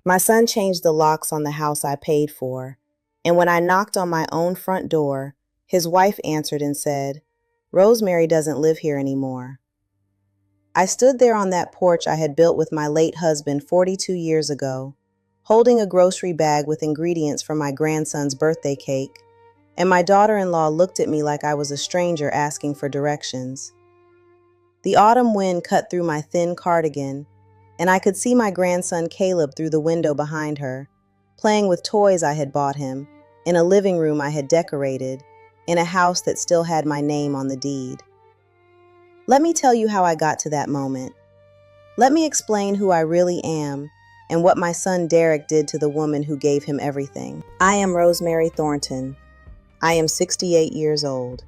My son changed the locks on the house I paid for, and when I knocked on my own front door, his wife answered and said, "Rosemary doesn't live here anymore." I stood there on that porch I had built with my late husband 42 years ago, holding a grocery bag with ingredients for my grandson's birthday cake, and my daughter-in-law looked at me like I was a stranger asking for directions. The autumn wind cut through my thin cardigan, and I could see my grandson Caleb through the window behind her, playing with toys I had bought him, in a living room I had decorated, in a house that still had my name on the deed. Let me tell you how I got to that moment. Let me explain who I really am and what my son Derek did to the woman who gave him everything. I am Rosemary Thornton. I am 68 years old.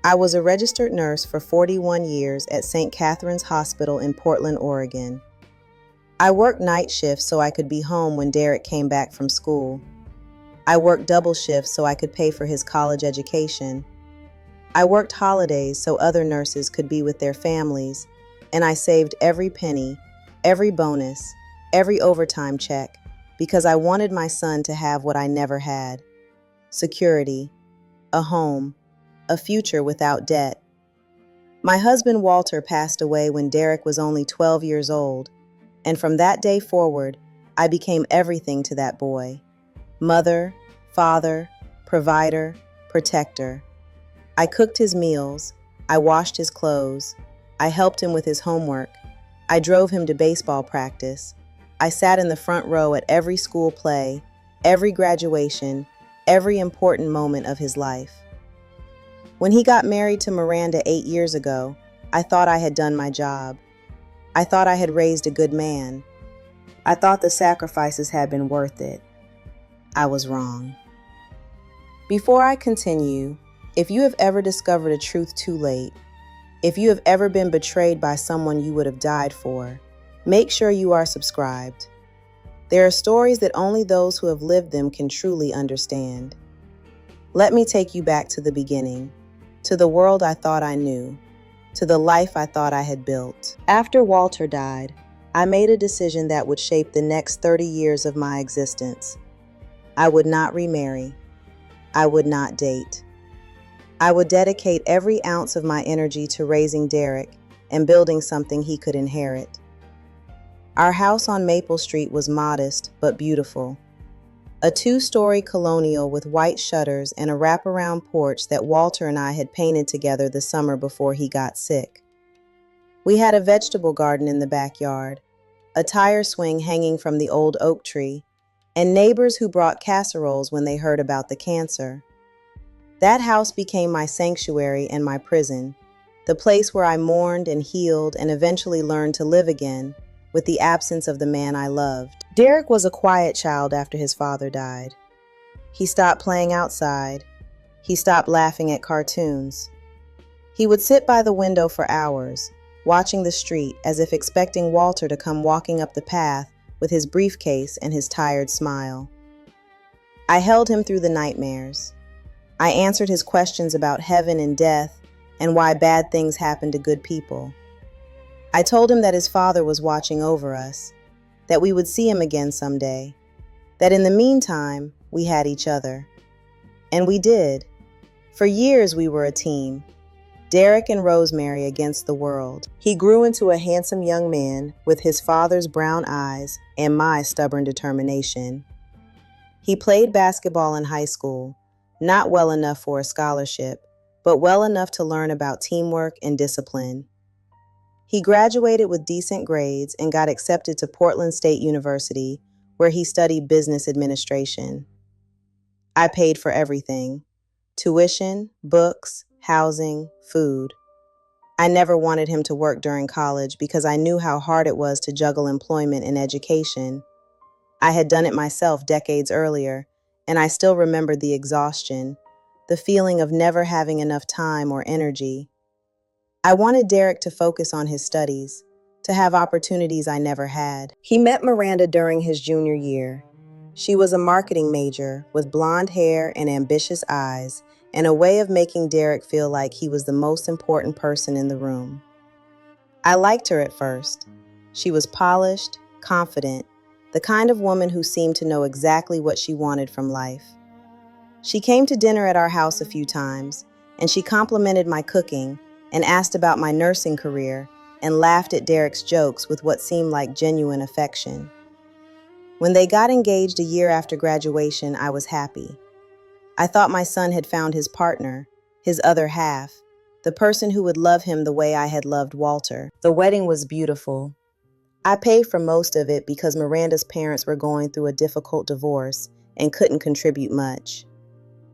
I was a registered nurse for 41 years at St. Catherine's Hospital in Portland, Oregon. I worked night shifts so I could be home when Derek came back from school. I worked double shifts so I could pay for his college education. I worked holidays so other nurses could be with their families, and I saved every penny, every bonus, every overtime check, because I wanted my son to have what I never had: security, a home, a future without debt. My husband Walter passed away when Derek was only 12 years old, and from that day forward, I became everything to that boy: mother, father, provider, protector. I cooked his meals, I washed his clothes, I helped him with his homework, I drove him to baseball practice, I sat in the front row at every school play, every graduation, every important moment of his life. When he got married to Miranda 8 years ago, I thought I had done my job. I thought I had raised a good man. I thought the sacrifices had been worth it. I was wrong. Before I continue, if you have ever discovered a truth too late, if you have ever been betrayed by someone you would have died for, make sure you are subscribed. There are stories that only those who have lived them can truly understand. Let me take you back to the beginning, to the world I thought I knew, to the life I thought I had built. After Walter died, I made a decision that would shape the next 30 years of my existence. I would not remarry. I would not date. I would dedicate every ounce of my energy to raising Derek and building something he could inherit. Our house on Maple Street was modest but beautiful. A 2-story colonial with white shutters and a wraparound porch that Walter and I had painted together the summer before he got sick. We had a vegetable garden in the backyard, a tire swing hanging from the old oak tree, and neighbors who brought casseroles when they heard about the cancer. That house became my sanctuary and my prison, the place where I mourned and healed and eventually learned to live again with the absence of the man I loved. Derek was a quiet child after his father died. He stopped playing outside. He stopped laughing at cartoons. He would sit by the window for hours, watching the street as if expecting Walter to come walking up the path with his briefcase and his tired smile. I held him through the nightmares. I answered his questions about heaven and death and why bad things happen to good people. I told him that his father was watching over us, that we would see him again someday, that in the meantime, we had each other. And we did. For years we were a team, Derek and Rosemary against the world. He grew into a handsome young man with his father's brown eyes and my stubborn determination. He played basketball in high school, not well enough for a scholarship, but well enough to learn about teamwork and discipline. He graduated with decent grades and got accepted to Portland State University, where he studied business administration. I paid for everything: tuition, books, housing, food. I never wanted him to work during college because I knew how hard it was to juggle employment and education. I had done it myself decades earlier, and I still remembered the exhaustion, the feeling of never having enough time or energy. I wanted Derek to focus on his studies, to have opportunities I never had. He met Miranda during his junior year. She was a marketing major with blonde hair and ambitious eyes, and a way of making Derek feel like he was the most important person in the room. I liked her at first. She was polished, confident, the kind of woman who seemed to know exactly what she wanted from life. She came to dinner at our house a few times, and she complimented my cooking and asked about my nursing career and laughed at Derek's jokes with what seemed like genuine affection. When they got engaged a year after graduation, I was happy. I thought my son had found his partner, his other half, the person who would love him the way I had loved Walter. The wedding was beautiful. I paid for most of it because Miranda's parents were going through a difficult divorce and couldn't contribute much.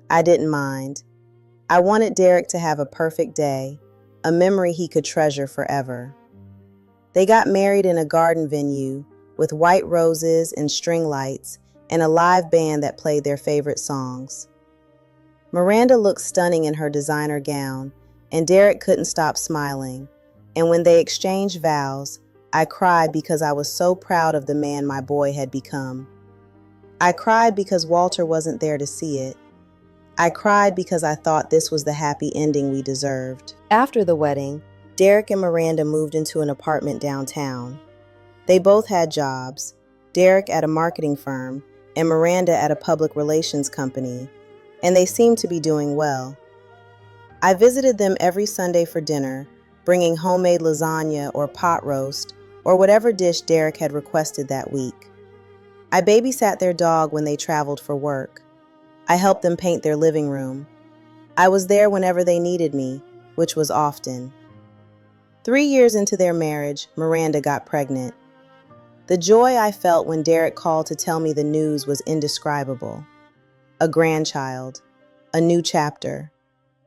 I didn't mind. I wanted Derek to have a perfect day, a memory he could treasure forever. They got married in a garden venue with white roses and string lights and a live band that played their favorite songs. Miranda looked stunning in her designer gown, and Derek couldn't stop smiling. And when they exchanged vows, I cried because I was so proud of the man my boy had become. I cried because Walter wasn't there to see it. I cried because I thought this was the happy ending we deserved. After the wedding, Derek and Miranda moved into an apartment downtown. They both had jobs, Derek at a marketing firm and Miranda at a public relations company, and they seemed to be doing well. I visited them every Sunday for dinner, bringing homemade lasagna or pot roast or whatever dish Derek had requested that week. I babysat their dog when they traveled for work. I helped them paint their living room. I was there whenever they needed me, which was often. 3 years into their marriage, Miranda got pregnant. The joy I felt when Derek called to tell me the news was indescribable. A grandchild, a new chapter,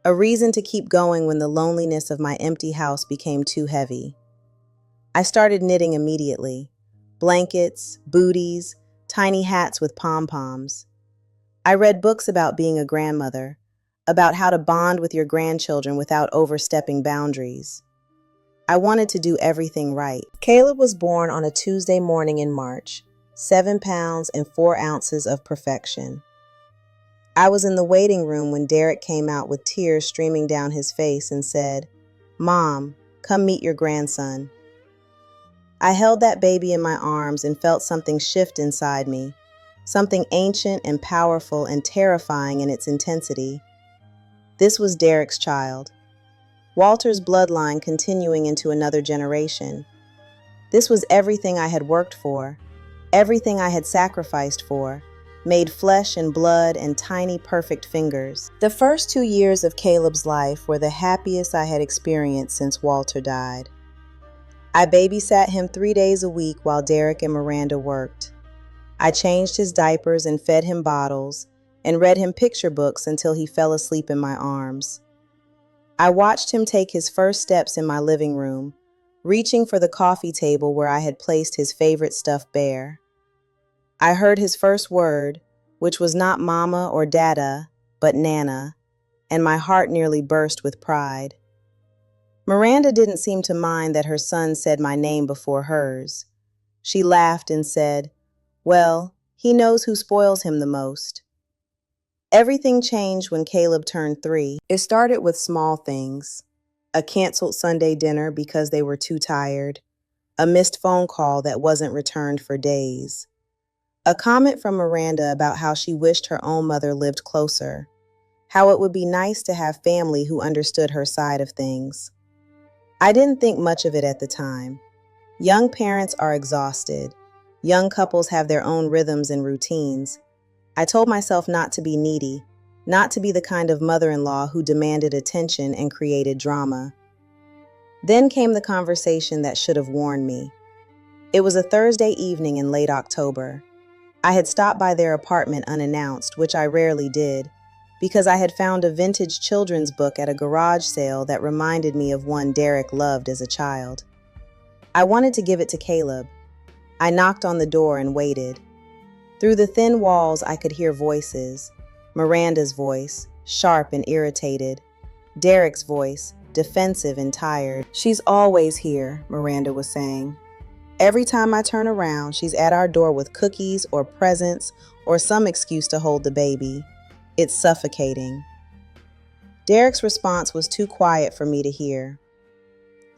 a reason to keep going when the loneliness of my empty house became too heavy. I started knitting immediately. Blankets, booties, tiny hats with pom-poms. I read books about being a grandmother, about how to bond with your grandchildren without overstepping boundaries. I wanted to do everything right. Caleb was born on a Tuesday morning in March, 7 pounds and 4 ounces of perfection. I was in the waiting room when Derek came out with tears streaming down his face and said, "Mom, come meet your grandson." I held that baby in my arms and felt something shift inside me, something ancient and powerful and terrifying in its intensity. This was Derek's child. Walter's bloodline continuing into another generation. This was everything I had worked for, everything I had sacrificed for, made flesh and blood and tiny perfect fingers. The first 2 years of Caleb's life were the happiest I had experienced since Walter died. I babysat him 3 days a week while Derek and Miranda worked. I changed his diapers and fed him bottles and read him picture books until he fell asleep in my arms. I watched him take his first steps in my living room, reaching for the coffee table where I had placed his favorite stuffed bear. I heard his first word, which was not mama or dada, but nana, and my heart nearly burst with pride. Miranda didn't seem to mind that her son said my name before hers. She laughed and said, "Well, he knows who spoils him the most." Everything changed when Caleb turned 3. It started with small things. A canceled Sunday dinner because they were too tired. A missed phone call that wasn't returned for days. A comment from Miranda about how she wished her own mother lived closer. How it would be nice to have family who understood her side of things. I didn't think much of it at the time. Young parents are exhausted. Young couples have their own rhythms and routines. I told myself not to be needy, not to be the kind of mother-in-law who demanded attention and created drama. Then came the conversation that should have warned me. It was a Thursday evening in late October. I had stopped by their apartment unannounced, which I rarely did, because I had found a vintage children's book at a garage sale that reminded me of one Derek loved as a child. I wanted to give it to Caleb. I knocked on the door and waited. Through the thin walls, I could hear voices. Miranda's voice, sharp and irritated. Derek's voice, defensive and tired. "She's always here," Miranda was saying. "Every time I turn around, she's at our door with cookies or presents or some excuse to hold the baby. It's suffocating." Derek's response was too quiet for me to hear.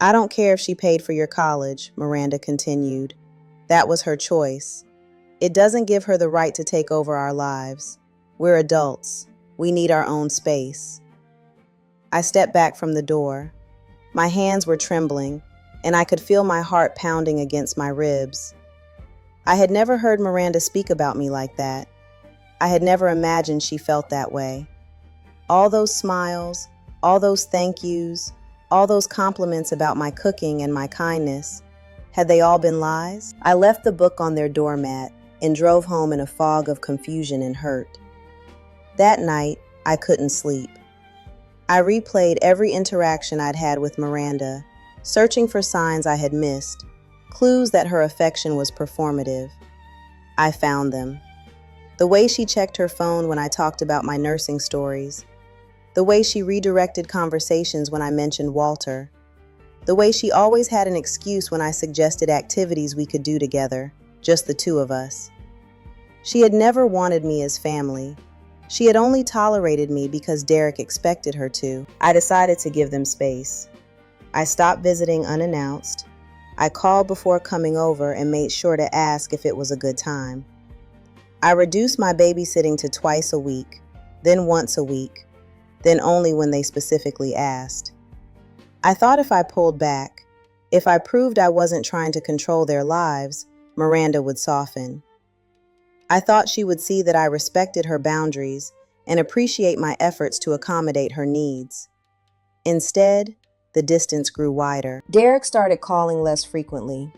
"I don't care if she paid for your college," Miranda continued. "That was her choice. It doesn't give her the right to take over our lives. We're adults. We need our own space. I stepped back from the door. My hands were trembling, and I could feel my heart pounding against my ribs. I had never heard Miranda speak about me like that. I had never imagined she felt that way. All those smiles, all those thank yous, all those compliments about my cooking and my kindness, had they all been lies? I left the book on their doormat and drove home in a fog of confusion and hurt. That night, I couldn't sleep. I replayed every interaction I'd had with Miranda, searching for signs I had missed, clues that her affection was performative. I found them. The way she checked her phone when I talked about my nursing stories, the way she redirected conversations when I mentioned Walter, the way she always had an excuse when I suggested activities we could do together, just the two of us. She had never wanted me as family. She had only tolerated me because Derek expected her to. I decided to give them space. I stopped visiting unannounced. I called before coming over and made sure to ask if it was a good time. I reduced my babysitting to twice a week, then once a week, then only when they specifically asked. I thought if I pulled back, if I proved I wasn't trying to control their lives, Miranda would soften. I thought she would see that I respected her boundaries and appreciate my efforts to accommodate her needs. Instead, the distance grew wider. Derek started calling less frequently.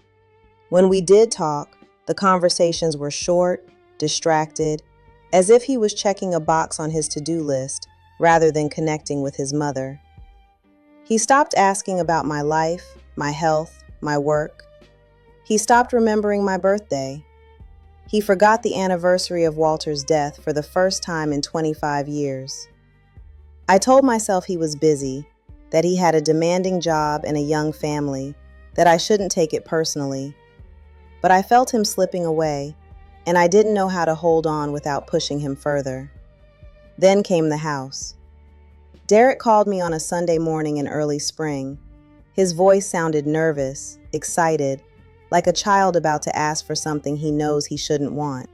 When we did talk, the conversations were short, distracted, as if he was checking a box on his to-do list rather than connecting with his mother. He stopped asking about my life, my health, my work. He stopped remembering my birthday. He forgot the anniversary of Walter's death for the first time in 25 years. I told myself he was busy, that he had a demanding job and a young family, that I shouldn't take it personally. But I felt him slipping away, and I didn't know how to hold on without pushing him further. Then came the house. Derek called me on a Sunday morning in early spring. His voice sounded nervous, excited, like a child about to ask for something he knows he shouldn't want.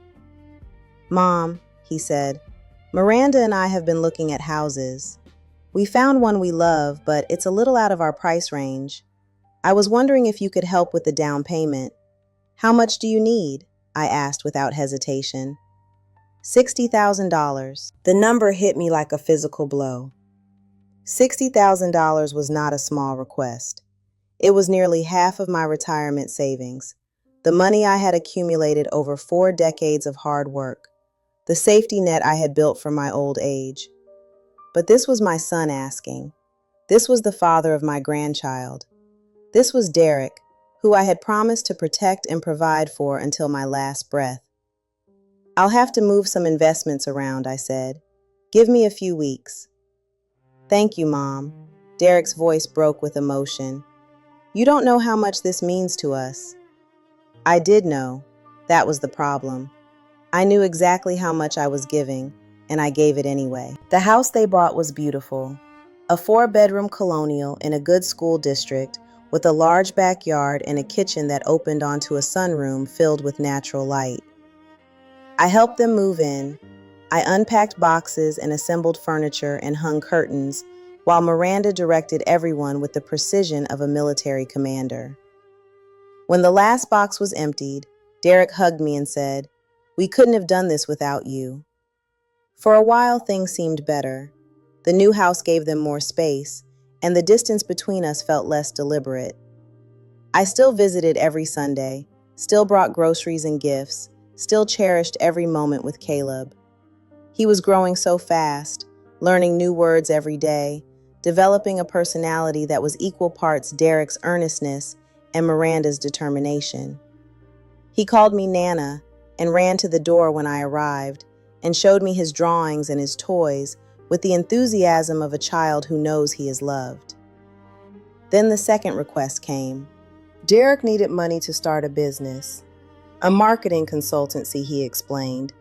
"Mom," he said, "Miranda and I have been looking at houses. We found one we love, but it's a little out of our price range. I was wondering if you could help with the down payment." "How much do you need?" I asked without hesitation. $60,000. The number hit me like a physical blow. $60,000 was not a small request. It was nearly half of my retirement savings, the money I had accumulated over 4 decades of hard work, the safety net I had built for my old age. But this was my son asking. This was the father of my grandchild. This was Derek, who I had promised to protect and provide for until my last breath. "I'll have to move some investments around," I said. "Give me a few weeks." "Thank you, Mom." Derek's voice broke with emotion. "You don't know how much this means to us." I did know. That was the problem. I knew exactly how much I was giving, and I gave it anyway. The house they bought was beautiful. A 4-bedroom colonial in a good school district with a large backyard and a kitchen that opened onto a sunroom filled with natural light. I helped them move in. I unpacked boxes and assembled furniture and hung curtains, while Miranda directed everyone with the precision of a military commander. When the last box was emptied, Derek hugged me and said, "We couldn't have done this without you." For a while, things seemed better. The new house gave them more space, and the distance between us felt less deliberate. I still visited every Sunday, still brought groceries and gifts, still cherished every moment with Caleb. He was growing so fast, learning new words every day, developing a personality that was equal parts Derek's earnestness and Miranda's determination. He called me Nana and ran to the door when I arrived and showed me his drawings and his toys with the enthusiasm of a child who knows he is loved. Then the second request came. Derek needed money to start a business, a marketing consultancy, he explained,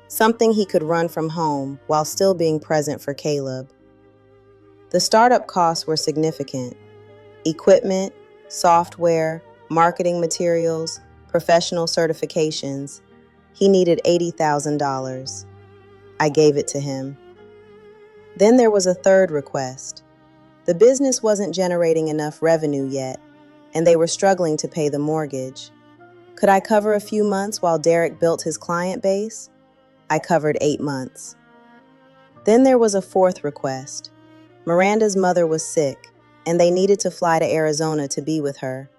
something he could run from home while still being present for Caleb. The startup costs were significant. Equipment, software, marketing materials, professional certifications. He needed $80,000. I gave it to him. Then there was a third request. The business wasn't generating enough revenue yet, and they were struggling to pay the mortgage. Could I cover a few months while Derek built his client base? I covered 8 months. Then there was a fourth request. Miranda's mother was sick, and they needed to fly to Arizona to be with her.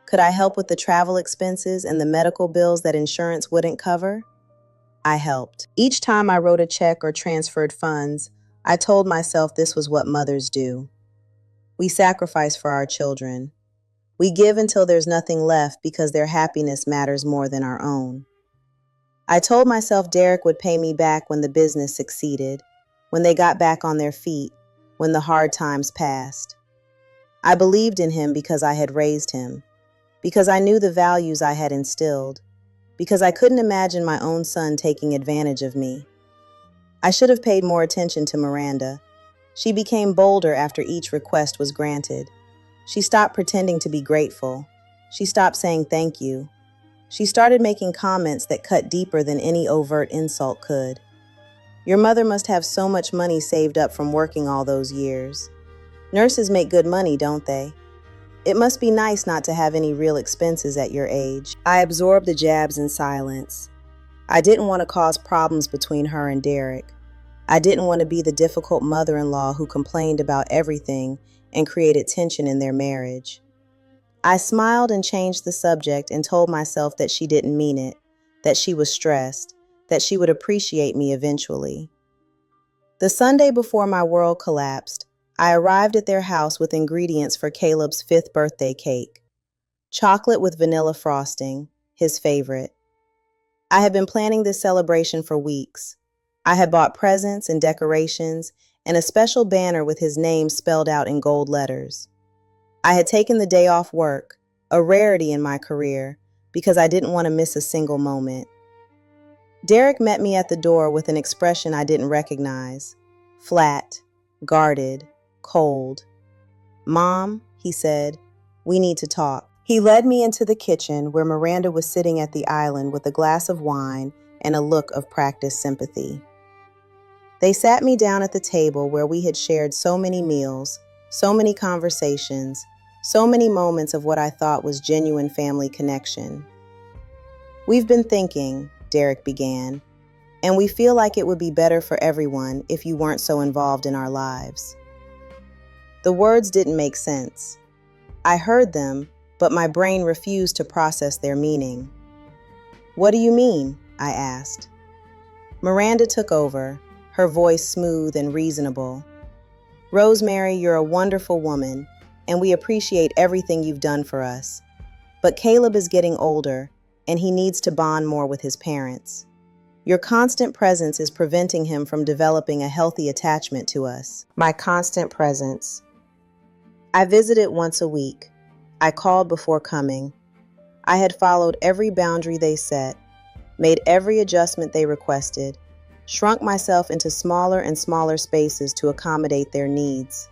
Could I help with the travel expenses and the medical bills that insurance wouldn't cover? I helped. Each time I wrote a check or transferred funds, I told myself this was what mothers do. We sacrifice for our children. We give until there's nothing left because their happiness matters more than our own. I told myself Derek would pay me back when the business succeeded, when they got back on their feet, when the hard times passed. I believed in him because I had raised him, because I knew the values I had instilled, because I couldn't imagine my own son taking advantage of me. I should have paid more attention to Miranda. She became bolder after each request was granted. She stopped pretending to be grateful. She stopped saying thank you. She started making comments that cut deeper than any overt insult could. Your mother must have so much money saved up from working all those years. Nurses make good money, don't they? It must be nice not to have any real expenses at your age. I absorbed the jabs in silence. I didn't want to cause problems between her and Derek. I didn't want to be the difficult mother-in-law who complained about everything and created tension in their marriage. I smiled and changed the subject and told myself that she didn't mean it, that she was stressed, that she would appreciate me eventually. The Sunday before my world collapsed, I arrived at their house with ingredients for Caleb's 5th birthday cake. Chocolate with vanilla frosting, his favorite. I had been planning this celebration for weeks. I had bought presents and decorations and a special banner with his name spelled out in gold letters. I had taken the day off work, a rarity in my career, because I didn't want to miss a single moment. Derek met me at the door with an expression I didn't recognize. Flat, guarded, cold. "Mom," he said, "we need to talk." He led me into the kitchen where Miranda was sitting at the island with a glass of wine and a look of practiced sympathy. They sat me down at the table where we had shared so many meals, so many conversations, so many moments of what I thought was genuine family connection. "We've been thinking," Derek began, "and we feel like it would be better for everyone if you weren't so involved in our lives." The words didn't make sense. I heard them, but my brain refused to process their meaning. "What do you mean?" I asked. Miranda took over, her voice smooth and reasonable. "Rosemary, you're a wonderful woman, and we appreciate everything you've done for us. But Caleb is getting older, and he needs to bond more with his parents. Your constant presence is preventing him from developing a healthy attachment to us." My constant presence. I visited once a week. I called before coming. I had followed every boundary they set, made every adjustment they requested, shrunk myself into smaller and smaller spaces to accommodate their needs.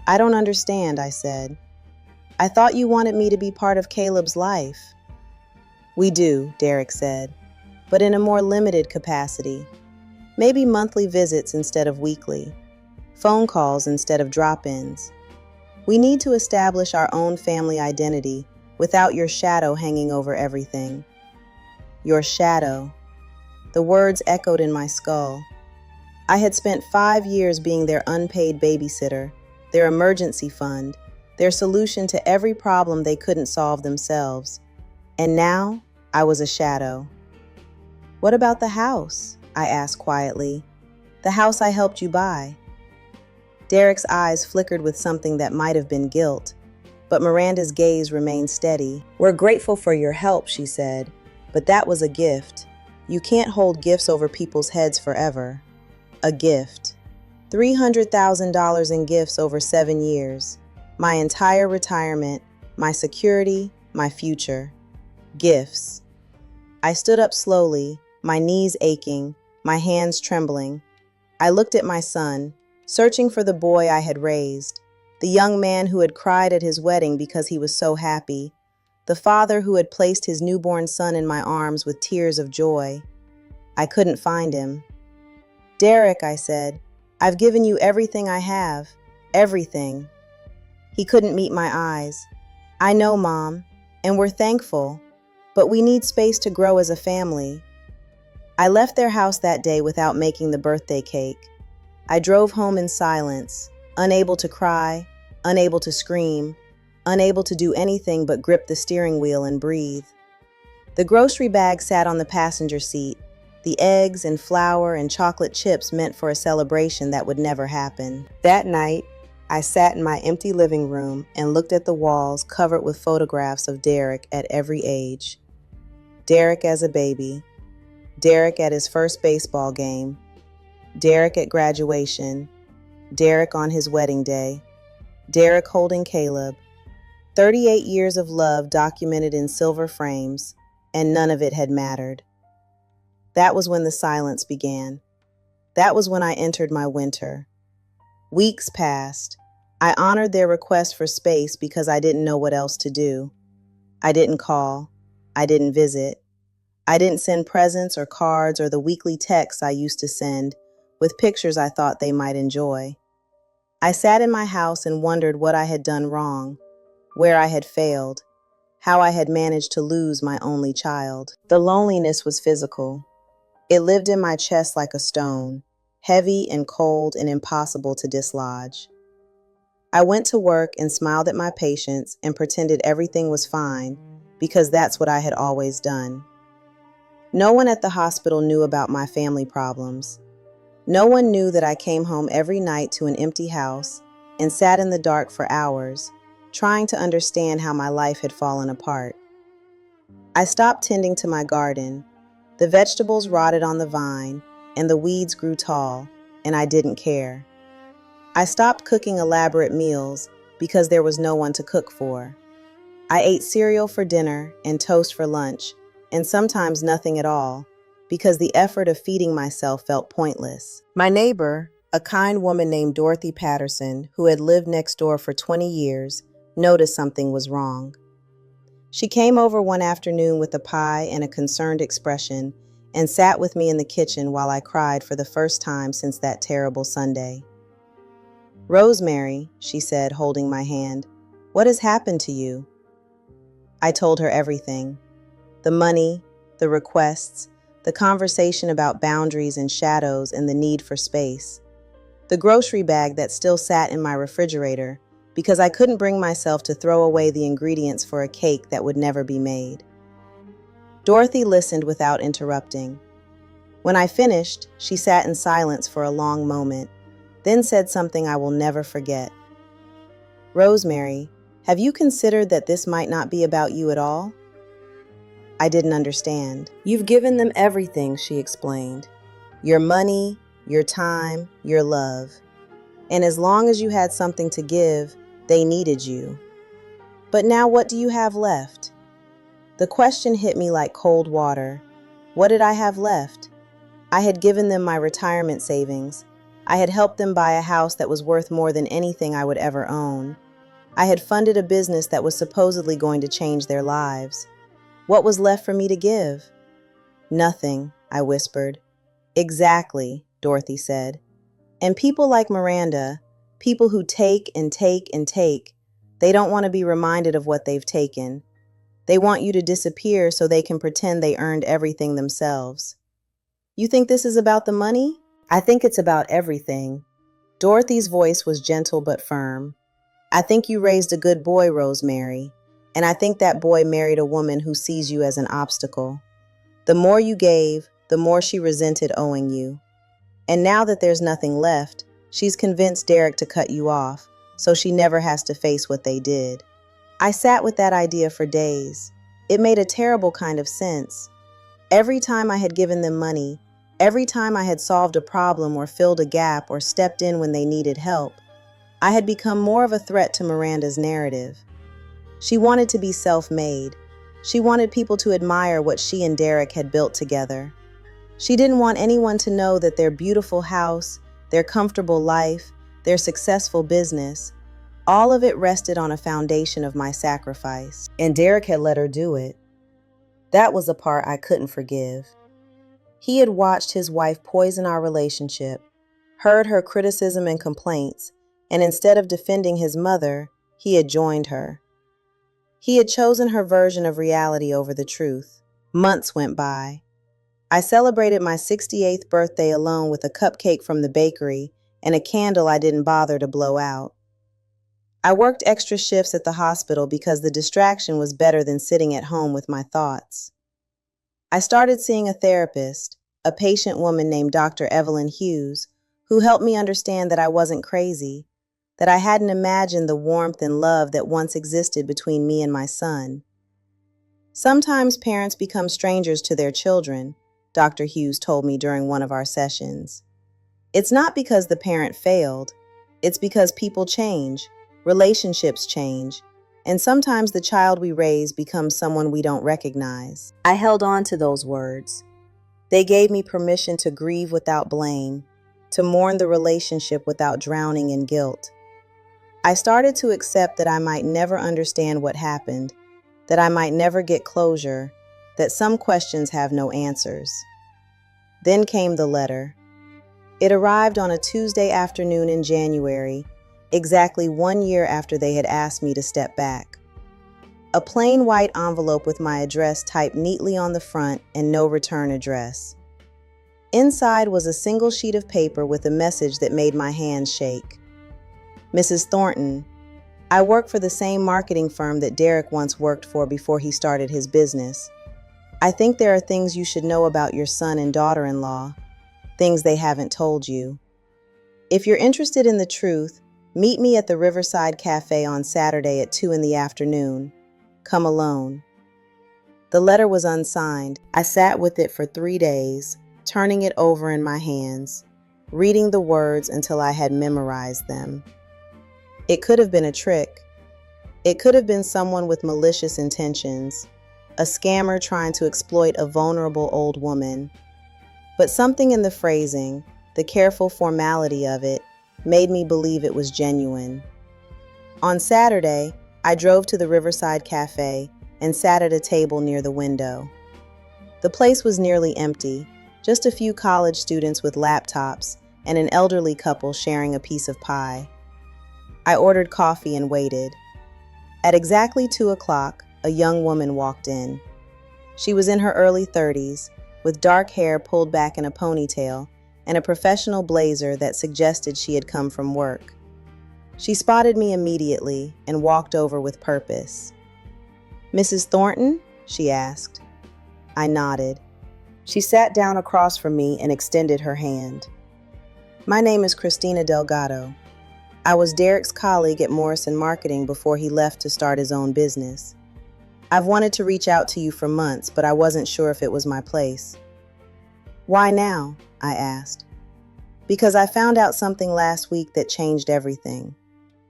"I don't understand," I said. "I thought you wanted me to be part of Caleb's life." "We do," Derek said, "but in a more limited capacity. Maybe monthly visits instead of weekly, phone calls instead of drop-ins. We need to establish our own family identity without your shadow hanging over everything." Your shadow. The words echoed in my skull. I had spent 5 years being their unpaid babysitter, their emergency fund, their solution to every problem they couldn't solve themselves. And now, I was a shadow. "What about the house?" I asked quietly. "The house I helped you buy." Derek's eyes flickered with something that might have been guilt, but Miranda's gaze remained steady. "We're grateful for your help," she said, "but that was a gift. You can't hold gifts over people's heads forever." A gift. $300,000 in gifts over 7 years. My entire retirement, my security, my future. Gifts. I stood up slowly, my knees aching, my hands trembling. I looked at my son, searching for the boy I had raised, the young man who had cried at his wedding because he was so happy, the father who had placed his newborn son in my arms with tears of joy. I couldn't find him. "Derek," I said, "I've given you everything I have. Everything." He couldn't meet my eyes. "I know, Mom, and we're thankful, but we need space to grow as a family." I left their house that day without making the birthday cake. I drove home in silence, unable to cry, unable to scream, unable to do anything but grip the steering wheel and breathe. The grocery bag sat on the passenger seat, the eggs and flour and chocolate chips meant for a celebration that would never happen. That night, I sat in my empty living room and looked at the walls covered with photographs of Derek at every age. Derek as a baby, Derek at his first baseball game, Derek at graduation, Derek on his wedding day, Derek holding Caleb. 38 years of love documented in silver frames, and none of it had mattered. That was when the silence began. That was when I entered my winter. Weeks passed. I honored their request for space because I didn't know what else to do. I didn't call. I didn't visit. I didn't send presents or cards or the weekly texts I used to send with pictures I thought they might enjoy. I sat in my house and wondered what I had done wrong, where I had failed, how I had managed to lose my only child. The loneliness was physical. It lived in my chest like a stone, heavy and cold and impossible to dislodge. I went to work and smiled at my patients and pretended everything was fine because that's what I had always done. No one at the hospital knew about my family problems. No one knew that I came home every night to an empty house and sat in the dark for hours, trying to understand how my life had fallen apart. I stopped tending to my garden. The vegetables rotted on the vine, and the weeds grew tall, and I didn't care. I stopped cooking elaborate meals because there was no one to cook for. I ate cereal for dinner and toast for lunch, and sometimes nothing at all, because the effort of feeding myself felt pointless. My neighbor, a kind woman named Dorothy Patterson, who had lived next door for 20 years, noticed something was wrong. She came over one afternoon with a pie and a concerned expression and sat with me in the kitchen while I cried for the first time since that terrible Sunday. "Rosemary," she said, holding my hand, "what has happened to you?" I told her everything. The money, the requests, the conversation about boundaries and shadows and the need for space. The grocery bag that still sat in my refrigerator because I couldn't bring myself to throw away the ingredients for a cake that would never be made. Dorothy listened without interrupting. When I finished, she sat in silence for a long moment, then said something I will never forget. "Rosemary, have you considered that this might not be about you at all?" I didn't understand. "You've given them everything," she explained. "Your money, your time, your love. And as long as you had something to give, they needed you. But now what do you have left?" The question hit me like cold water. What did I have left? I had given them my retirement savings. I had helped them buy a house that was worth more than anything I would ever own. I had funded a business that was supposedly going to change their lives. What was left for me to give? "Nothing," I whispered. "Exactly," Dorothy said. "And people like Miranda, people who take and take and take, they don't want to be reminded of what they've taken. They want you to disappear so they can pretend they earned everything themselves." "You think this is about the money?" "I think it's about everything." Dorothy's voice was gentle but firm. "I think you raised a good boy, Rosemary, and I think that boy married a woman who sees you as an obstacle. The more you gave, the more she resented owing you. And now that there's nothing left, she's convinced Derek to cut you off, so she never has to face what they did." I sat with that idea for days. It made a terrible kind of sense. Every time I had given them money, every time I had solved a problem or filled a gap or stepped in when they needed help, I had become more of a threat to Miranda's narrative. She wanted to be self-made. She wanted people to admire what she and Derek had built together. She didn't want anyone to know that their beautiful house, their comfortable life, their successful business, All of it rested on a foundation of my sacrifice, and Derek had let her do it. That was the part I couldn't forgive. He had watched his wife poison our relationship, heard her criticism and complaints, and instead of defending his mother, he had joined her. He had chosen her version of reality over the truth. Months went by. I celebrated my 68th birthday alone with a cupcake from the bakery and a candle I didn't bother to blow out. I worked extra shifts at the hospital because the distraction was better than sitting at home with my thoughts. I started seeing a therapist, a patient woman named Dr. Evelyn Hughes, who helped me understand that I wasn't crazy, that I hadn't imagined the warmth and love that once existed between me and my son. Sometimes parents become strangers to their children, Dr. Hughes told me during one of our sessions. It's not because the parent failed, it's because people change, relationships change, and sometimes the child we raise becomes someone we don't recognize. I held on to those words. They gave me permission to grieve without blame, to mourn the relationship without drowning in guilt. I started to accept that I might never understand what happened, that I might never get closure, that some questions have no answers. Then came the letter. It arrived on a Tuesday afternoon in January, exactly 1 year after they had asked me to step back. A plain white envelope with my address typed neatly on the front and no return address. Inside was a single sheet of paper with a message that made my hands shake. Mrs. Thornton, I work for the same marketing firm that Derek once worked for before he started his business. I think there are things you should know about your son and daughter-in-law, things they haven't told you. If you're interested in the truth, meet me at the Riverside Cafe on Saturday at 2 in the afternoon. Come alone. The letter was unsigned. I sat with it for 3 days, turning it over in my hands, reading the words until I had memorized them. It could have been a trick. It could have been someone with malicious intentions, a scammer trying to exploit a vulnerable old woman. But something in the phrasing, the careful formality of it, made me believe it was genuine. On Saturday, I drove to the Riverside Cafe and sat at a table near the window. The place was nearly empty, just a few college students with laptops and an elderly couple sharing a piece of pie. I ordered coffee and waited. At exactly 2 o'clock, a young woman walked in. She was in her early 30s, with dark hair pulled back in a ponytail and a professional blazer that suggested she had come from work. She spotted me immediately and walked over with purpose. "Mrs. Thornton?" she asked. I nodded. She sat down across from me and extended her hand. "My name is Christina Delgado. I was Derek's colleague at Morrison Marketing before he left to start his own business. I've wanted to reach out to you for months, but I wasn't sure if it was my place." "Why now?" I asked. "Because I found out something last week that changed everything."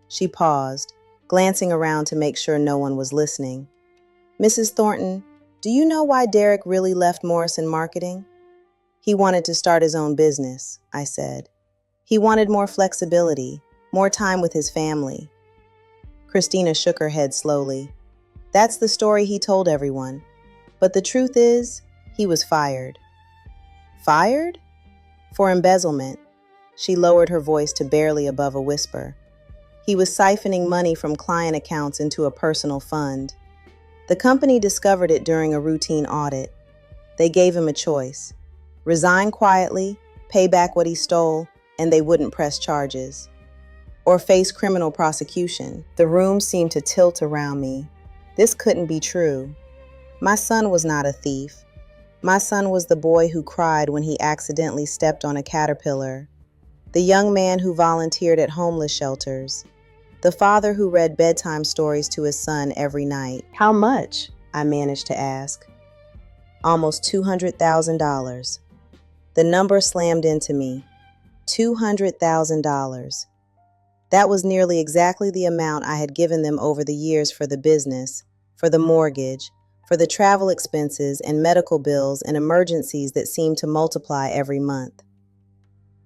She paused, glancing around to make sure no one was listening. "Mrs. Thornton, do you know why Derek really left Morrison Marketing?" "He wanted to start his own business," I said. "He wanted more flexibility, more time with his family." Christina shook her head slowly. "That's the story he told everyone. But the truth is, he was fired." "Fired?" "For embezzlement." She lowered her voice to barely above a whisper. "He was siphoning money from client accounts into a personal fund. The company discovered it during a routine audit. They gave him a choice: resign quietly, pay back what he stole, and they wouldn't press charges, or face criminal prosecution." The room seemed to tilt around me. This couldn't be true. My son was not a thief. My son was the boy who cried when he accidentally stepped on a caterpillar, the young man who volunteered at homeless shelters, the father who read bedtime stories to his son every night. "How much?" I managed to ask. "Almost $200,000. The number slammed into me. $200,000. That was nearly exactly the amount I had given them over the years for the business, for the mortgage, for the travel expenses and medical bills and emergencies that seemed to multiply every month.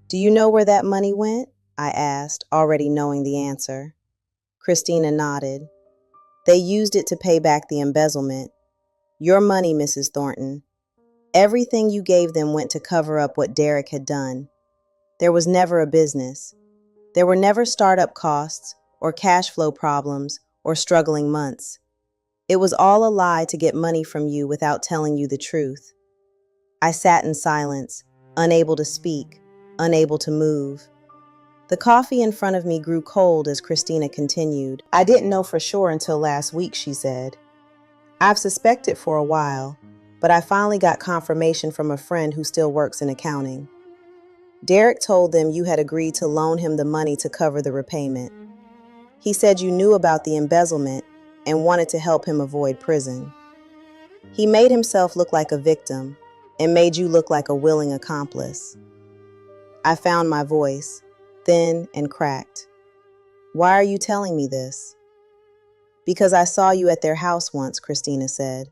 "Do you know where that money went?" I asked, already knowing the answer. Christina nodded. They used it to pay back the embezzlement. Your money, Mrs. Thornton. Everything you gave them went to cover up what Derek had done. There was never a business. There were never startup costs or cash flow problems or struggling months. It was all a lie to get money from you without telling you the truth. I sat in silence, unable to speak, unable to move. The coffee in front of me grew cold as Christina continued. I didn't know for sure until last week, she said. I've suspected for a while, but I finally got confirmation from a friend who still works in accounting. Derek told them you had agreed to loan him the money to cover the repayment. He said you knew about the embezzlement and wanted to help him avoid prison. He made himself look like a victim and made you look like a willing accomplice. I found my voice, thin and cracked. Why are you telling me this? Because I saw you at their house once, Christina said.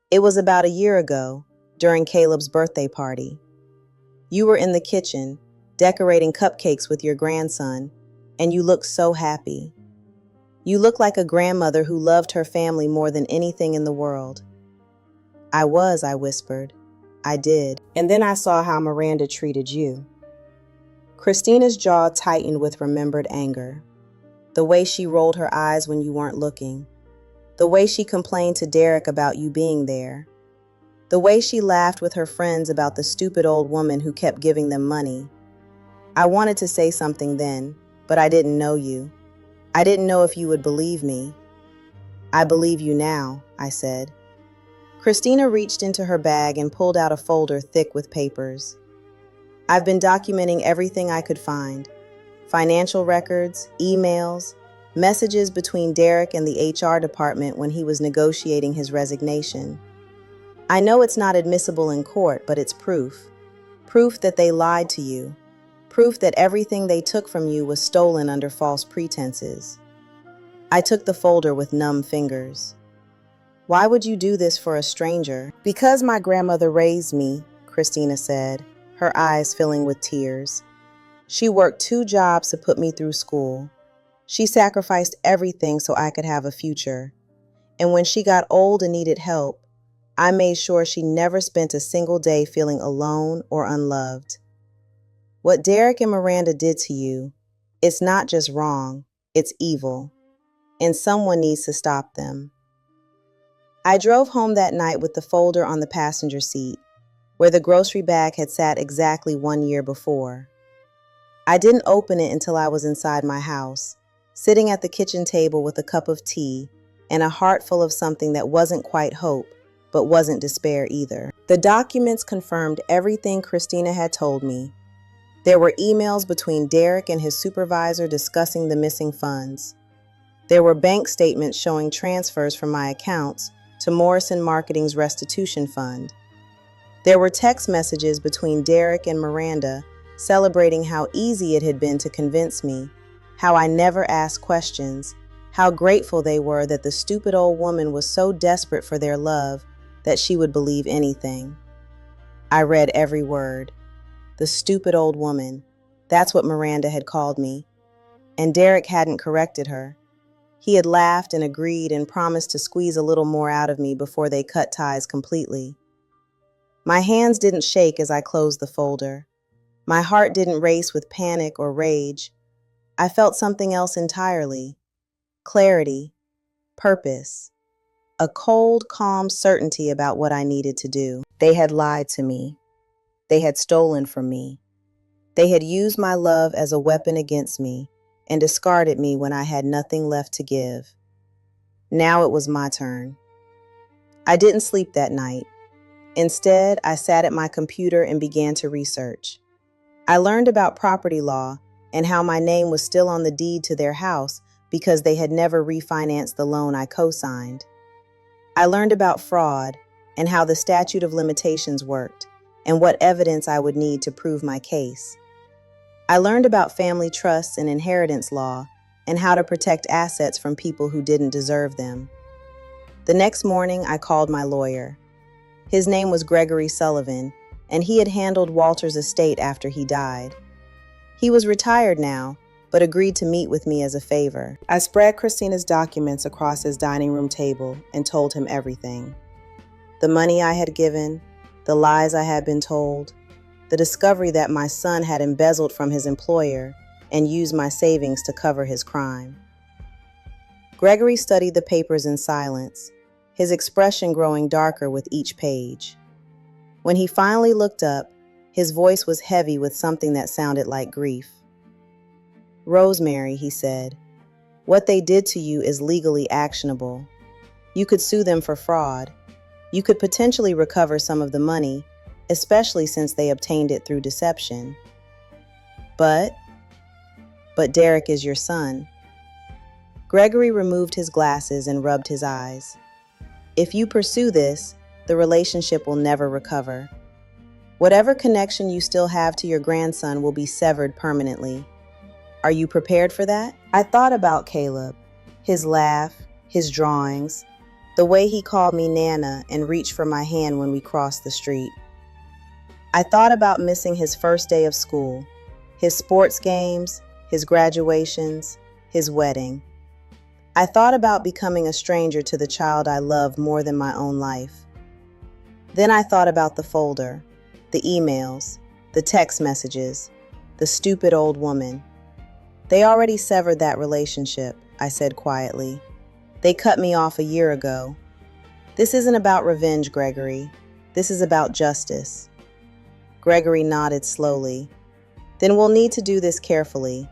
It was about a year ago, during Caleb's birthday party. You were in the kitchen, decorating cupcakes with your grandson, and you looked so happy. You looked like a grandmother who loved her family more than anything in the world. I whispered. I did. And then I saw how Miranda treated you. Christina's jaw tightened with remembered anger. The way she rolled her eyes when you weren't looking. The way she complained to Derek about you being there. The way she laughed with her friends about the stupid old woman who kept giving them money. I wanted to say something then, but I didn't know you. I didn't know if you would believe me. I believe you now, I said. Christina reached into her bag and pulled out a folder thick with papers. I've been documenting everything I could find. Financial records, emails, messages between Derek and the HR department when he was negotiating his resignation. I know it's not admissible in court, but it's proof. Proof that they lied to you. Proof that everything they took from you was stolen under false pretenses. I took the folder with numb fingers. Why would you do this for a stranger? Because my grandmother raised me, Christina said, her eyes filling with tears. She worked 2 jobs to put me through school. She sacrificed everything so I could have a future. And when she got old and needed help, I made sure she never spent a single day feeling alone or unloved. What Derek and Miranda did to you, it's not just wrong, it's evil. And someone needs to stop them. I drove home that night with the folder on the passenger seat, where the grocery bag had sat exactly 1 year before. I didn't open it until I was inside my house, sitting at the kitchen table with a cup of tea and a heart full of something that wasn't quite hope, but wasn't despair either. The documents confirmed everything Christina had told me. There were emails between Derek and his supervisor discussing the missing funds. There were bank statements showing transfers from my accounts to Morrison Marketing's restitution fund. There were text messages between Derek and Miranda celebrating how easy it had been to convince me, how I never asked questions, how grateful they were that the stupid old woman was so desperate for their love that she would believe anything. I read every word. The stupid old woman. That's what Miranda had called me. And Derek hadn't corrected her. He had laughed and agreed and promised to squeeze a little more out of me before they cut ties completely. My hands didn't shake as I closed the folder. My heart didn't race with panic or rage. I felt something else entirely. Clarity, purpose, a cold, calm certainty about what I needed to do. They had lied to me. They had stolen from me. They had used my love as a weapon against me and discarded me when I had nothing left to give. Now it was my turn. I didn't sleep that night. Instead, I sat at my computer and began to research. I learned about property law and how my name was still on the deed to their house because they had never refinanced the loan I co-signed. I learned about fraud and how the statute of limitations worked and what evidence I would need to prove my case. I learned about family trusts and inheritance law and how to protect assets from people who didn't deserve them. The next morning, I called my lawyer. His name was Gregory Sullivan, and he had handled Walter's estate after he died. He was retired now, but agreed to meet with me as a favor. I spread Christina's documents across his dining room table and told him everything. The money I had given, the lies I had been told, the discovery that my son had embezzled from his employer and used my savings to cover his crime. Gregory studied the papers in silence, his expression growing darker with each page. When he finally looked up, his voice was heavy with something that sounded like grief. "Rosemary," he said, "what they did to you is legally actionable. You could sue them for fraud. You could potentially recover some of the money, especially since they obtained it through deception. But Derek is your son." Gregory removed his glasses and rubbed his eyes. "If you pursue this, the relationship will never recover. Whatever connection you still have to your grandson will be severed permanently. Are you prepared for that?" I thought about Caleb, his laugh, his drawings, the way he called me Nana and reached for my hand when we crossed the street. I thought about missing his first day of school, his sports games, his graduations, his wedding. I thought about becoming a stranger to the child I loved more than my own life. Then I thought about the folder, the emails, the text messages, the stupid old woman. "They already severed that relationship," I said quietly. "They cut me off a year ago. This isn't about revenge, Gregory. This is about justice." Gregory nodded slowly. "Then we'll need to do this carefully.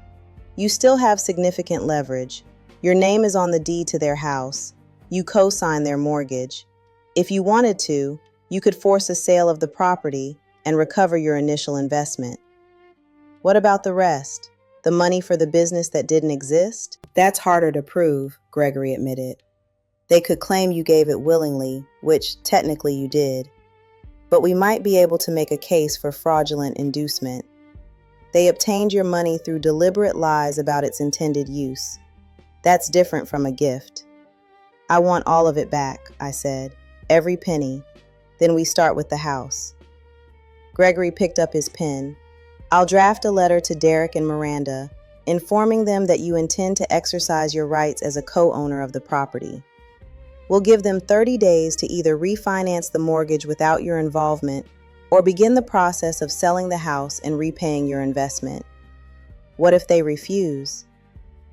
You still have significant leverage. Your name is on the deed to their house. You co-signed their mortgage. If you wanted to, you could force a sale of the property and recover your initial investment. What about the rest? The money for the business that didn't exist?" "That's harder to prove," Gregory admitted. "They could claim you gave it willingly, which technically you did. But we might be able to make a case for fraudulent inducement. They obtained your money through deliberate lies about its intended use. That's different from a gift." "I want all of it back," I said. "Every penny. Then we start with the house." Gregory picked up his pen. "I'll draft a letter to Derek and Miranda, informing them that you intend to exercise your rights as a co-owner of the property. We'll give them 30 days to either refinance the mortgage without your involvement or begin the process of selling the house and repaying your investment. What if they refuse?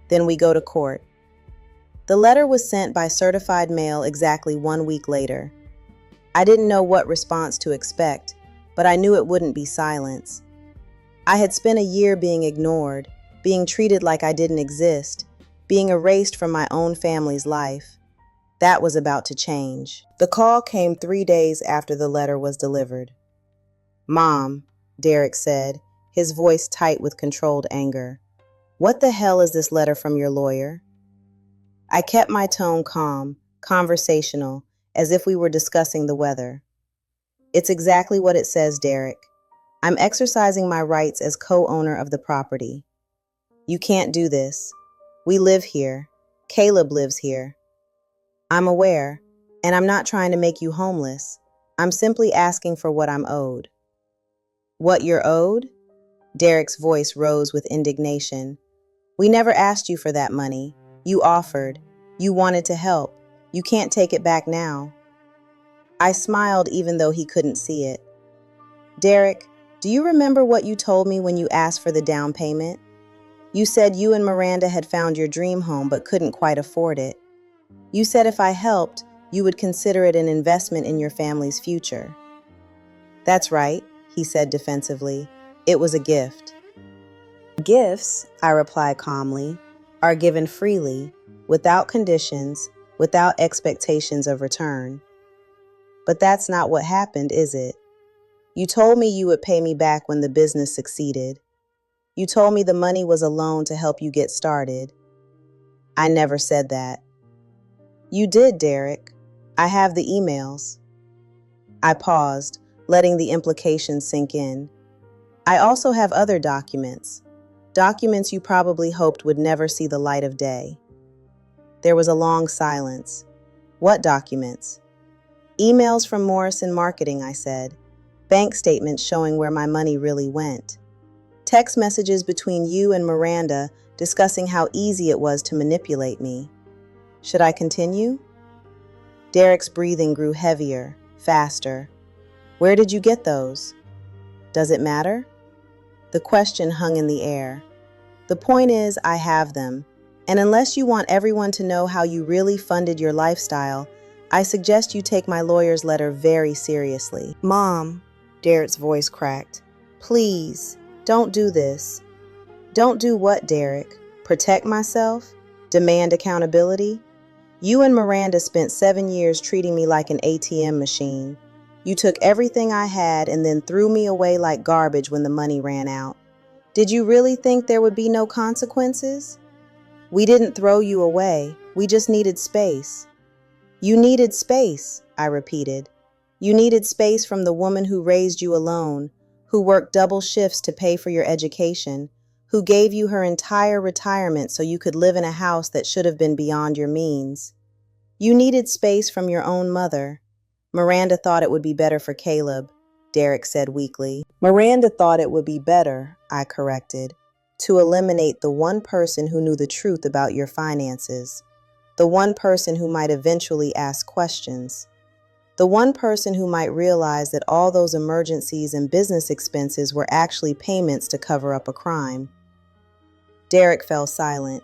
Then we go to court." The letter was sent by certified mail exactly 1 week later. I didn't know what response to expect, but I knew it wouldn't be silence. I had spent a year being ignored, being treated like I didn't exist, being erased from my own family's life. That was about to change. The call came 3 days after the letter was delivered. "Mom," Derek said, his voice tight with controlled anger. "What the hell is this letter from your lawyer?" I kept my tone calm, conversational, as if we were discussing the weather. "It's exactly what it says, Derek. I'm exercising my rights as co-owner of the property. You can't do this. We live here. Caleb lives here. I'm aware, and I'm not trying to make you homeless. I'm simply asking for what I'm owed." "What you're owed?" Derek's voice rose with indignation. "We never asked you for that money. You offered. You wanted to help. You can't take it back now." I smiled even though he couldn't see it. "Derek, do you remember what you told me when you asked for the down payment? You said you and Miranda had found your dream home but couldn't quite afford it. You said if I helped, you would consider it an investment in your family's future." "That's right," he said defensively. "It was a gift." "Gifts," I replied calmly, "are given freely, without conditions, without expectations of return." "But that's not what happened, is it? You told me you would pay me back when the business succeeded. You told me the money was a loan to help you get started." "I never said that." "You did, Derek. I have the emails." I paused, letting the implications sink in. "I also have other documents. Documents you probably hoped would never see the light of day." There was a long silence. "What documents?" "Emails from Morrison Marketing," I said. "Bank statements showing where my money really went. Text messages between you and Miranda discussing how easy it was to manipulate me. Should I continue? Derek's breathing grew heavier, faster. Where did you get those? Does it matter? The question hung in the air. The point is, I have them. And unless you want everyone to know how you really funded your lifestyle, I suggest you take my lawyer's letter very seriously. Mom, Derek's voice cracked. Please, don't do this. Don't do what, Derek? Protect myself? Demand accountability? You and Miranda spent 7 years treating me like an ATM machine. You took everything I had and then threw me away like garbage when the money ran out. Did you really think there would be no consequences? We didn't throw you away. We just needed space. You needed space, I repeated. You needed space from the woman who raised you alone, who worked double shifts to pay for your education, who gave you her entire retirement so you could live in a house that should have been beyond your means. You needed space from your own mother. Miranda thought it would be better for Caleb, Derek said weakly. Miranda thought it would be better, I corrected, to eliminate the one person who knew the truth about your finances, the one person who might eventually ask questions, the one person who might realize that all those emergencies and business expenses were actually payments to cover up a crime. Derek fell silent.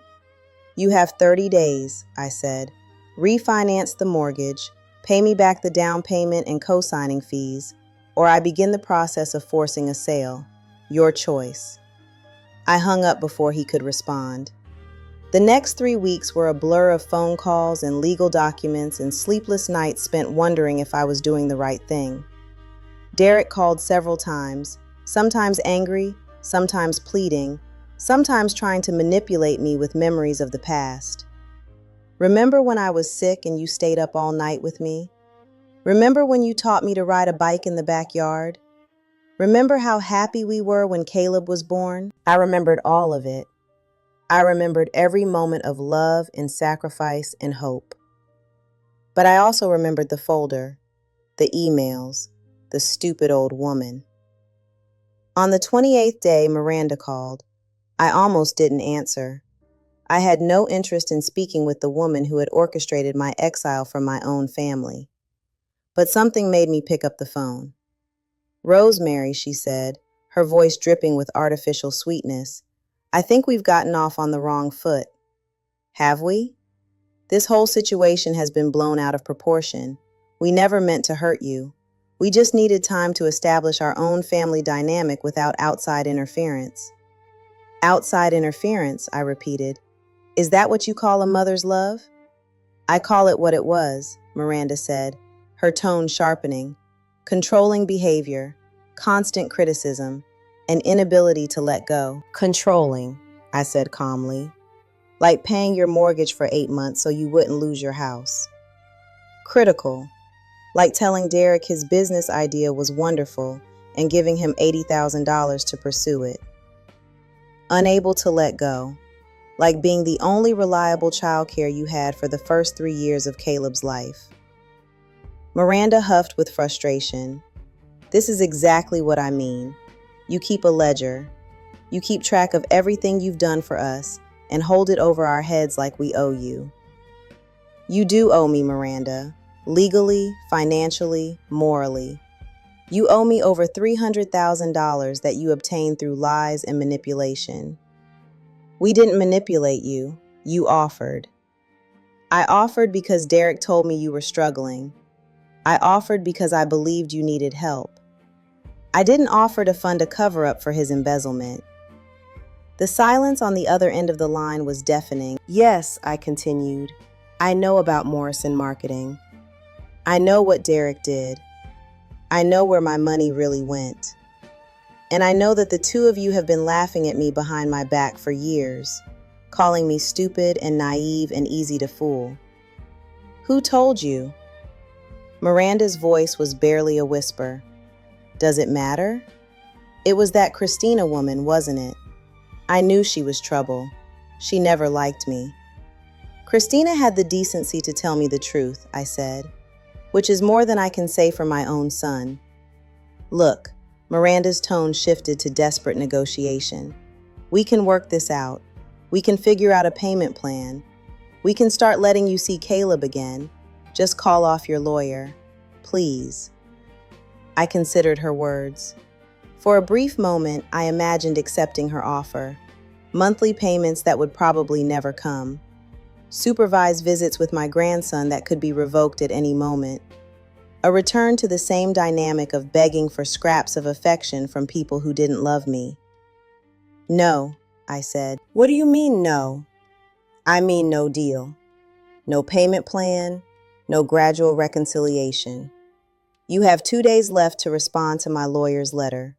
You have 30 days, I said. Refinance the mortgage, pay me back the down payment and co-signing fees, or I begin the process of forcing a sale. Your choice. I hung up before he could respond. The next 3 weeks were a blur of phone calls and legal documents and sleepless nights spent wondering if I was doing the right thing. Derek called several times, sometimes angry, sometimes pleading, sometimes trying to manipulate me with memories of the past. Remember when I was sick and you stayed up all night with me? Remember when you taught me to ride a bike in the backyard? Remember how happy we were when Caleb was born? I remembered all of it. I remembered every moment of love and sacrifice and hope. But I also remembered the folder, the emails, the stupid old woman. On the 28th day, Miranda called. I almost didn't answer. I had no interest in speaking with the woman who had orchestrated my exile from my own family. But something made me pick up the phone. Rosemary, she said, her voice dripping with artificial sweetness. I think we've gotten off on the wrong foot. Have we? This whole situation has been blown out of proportion. We never meant to hurt you. We just needed time to establish our own family dynamic without outside interference. Outside interference, I repeated. Is that what you call a mother's love? I call it what it was, Miranda said, her tone sharpening. Controlling behavior, constant criticism, an inability to let go. Controlling, I said calmly. Like paying your mortgage for 8 months so you wouldn't lose your house. Critical, like telling Derek his business idea was wonderful and giving him $80,000 to pursue it. Unable to let go, like being the only reliable childcare you had for the first 3 years of Caleb's life. Miranda huffed with frustration. This is exactly what I mean. You keep a ledger. You keep track of everything you've done for us and hold it over our heads like we owe you. You do owe me, Miranda. Legally, financially, morally. You owe me over $300,000 that you obtained through lies and manipulation. We didn't manipulate you. You offered. I offered because Derek told me you were struggling. I offered because I believed you needed help. I didn't offer to fund a cover-up for his embezzlement. The silence on the other end of the line was deafening. Yes, I continued. I know about Morrison marketing. I know what Derek did. I know where my money really went. And I know that the two of you have been laughing at me behind my back for years, calling me stupid and naive and easy to fool. Who told you? Miranda's voice was barely a whisper. Does it matter? It was that Christina woman, wasn't it? I knew she was trouble. She never liked me. Christina had the decency to tell me the truth, I said, which is more than I can say for my own son. Look, Miranda's tone shifted to desperate negotiation. We can work this out. We can figure out a payment plan. We can start letting you see Caleb again. Just call off your lawyer. Please. I considered her words. For a brief moment, I imagined accepting her offer. Monthly payments that would probably never come. Supervised visits with my grandson that could be revoked at any moment. A return to the same dynamic of begging for scraps of affection from people who didn't love me. No, I said. What do you mean no? I mean no deal. No payment plan, no gradual reconciliation. You have 2 days left to respond to my lawyer's letter.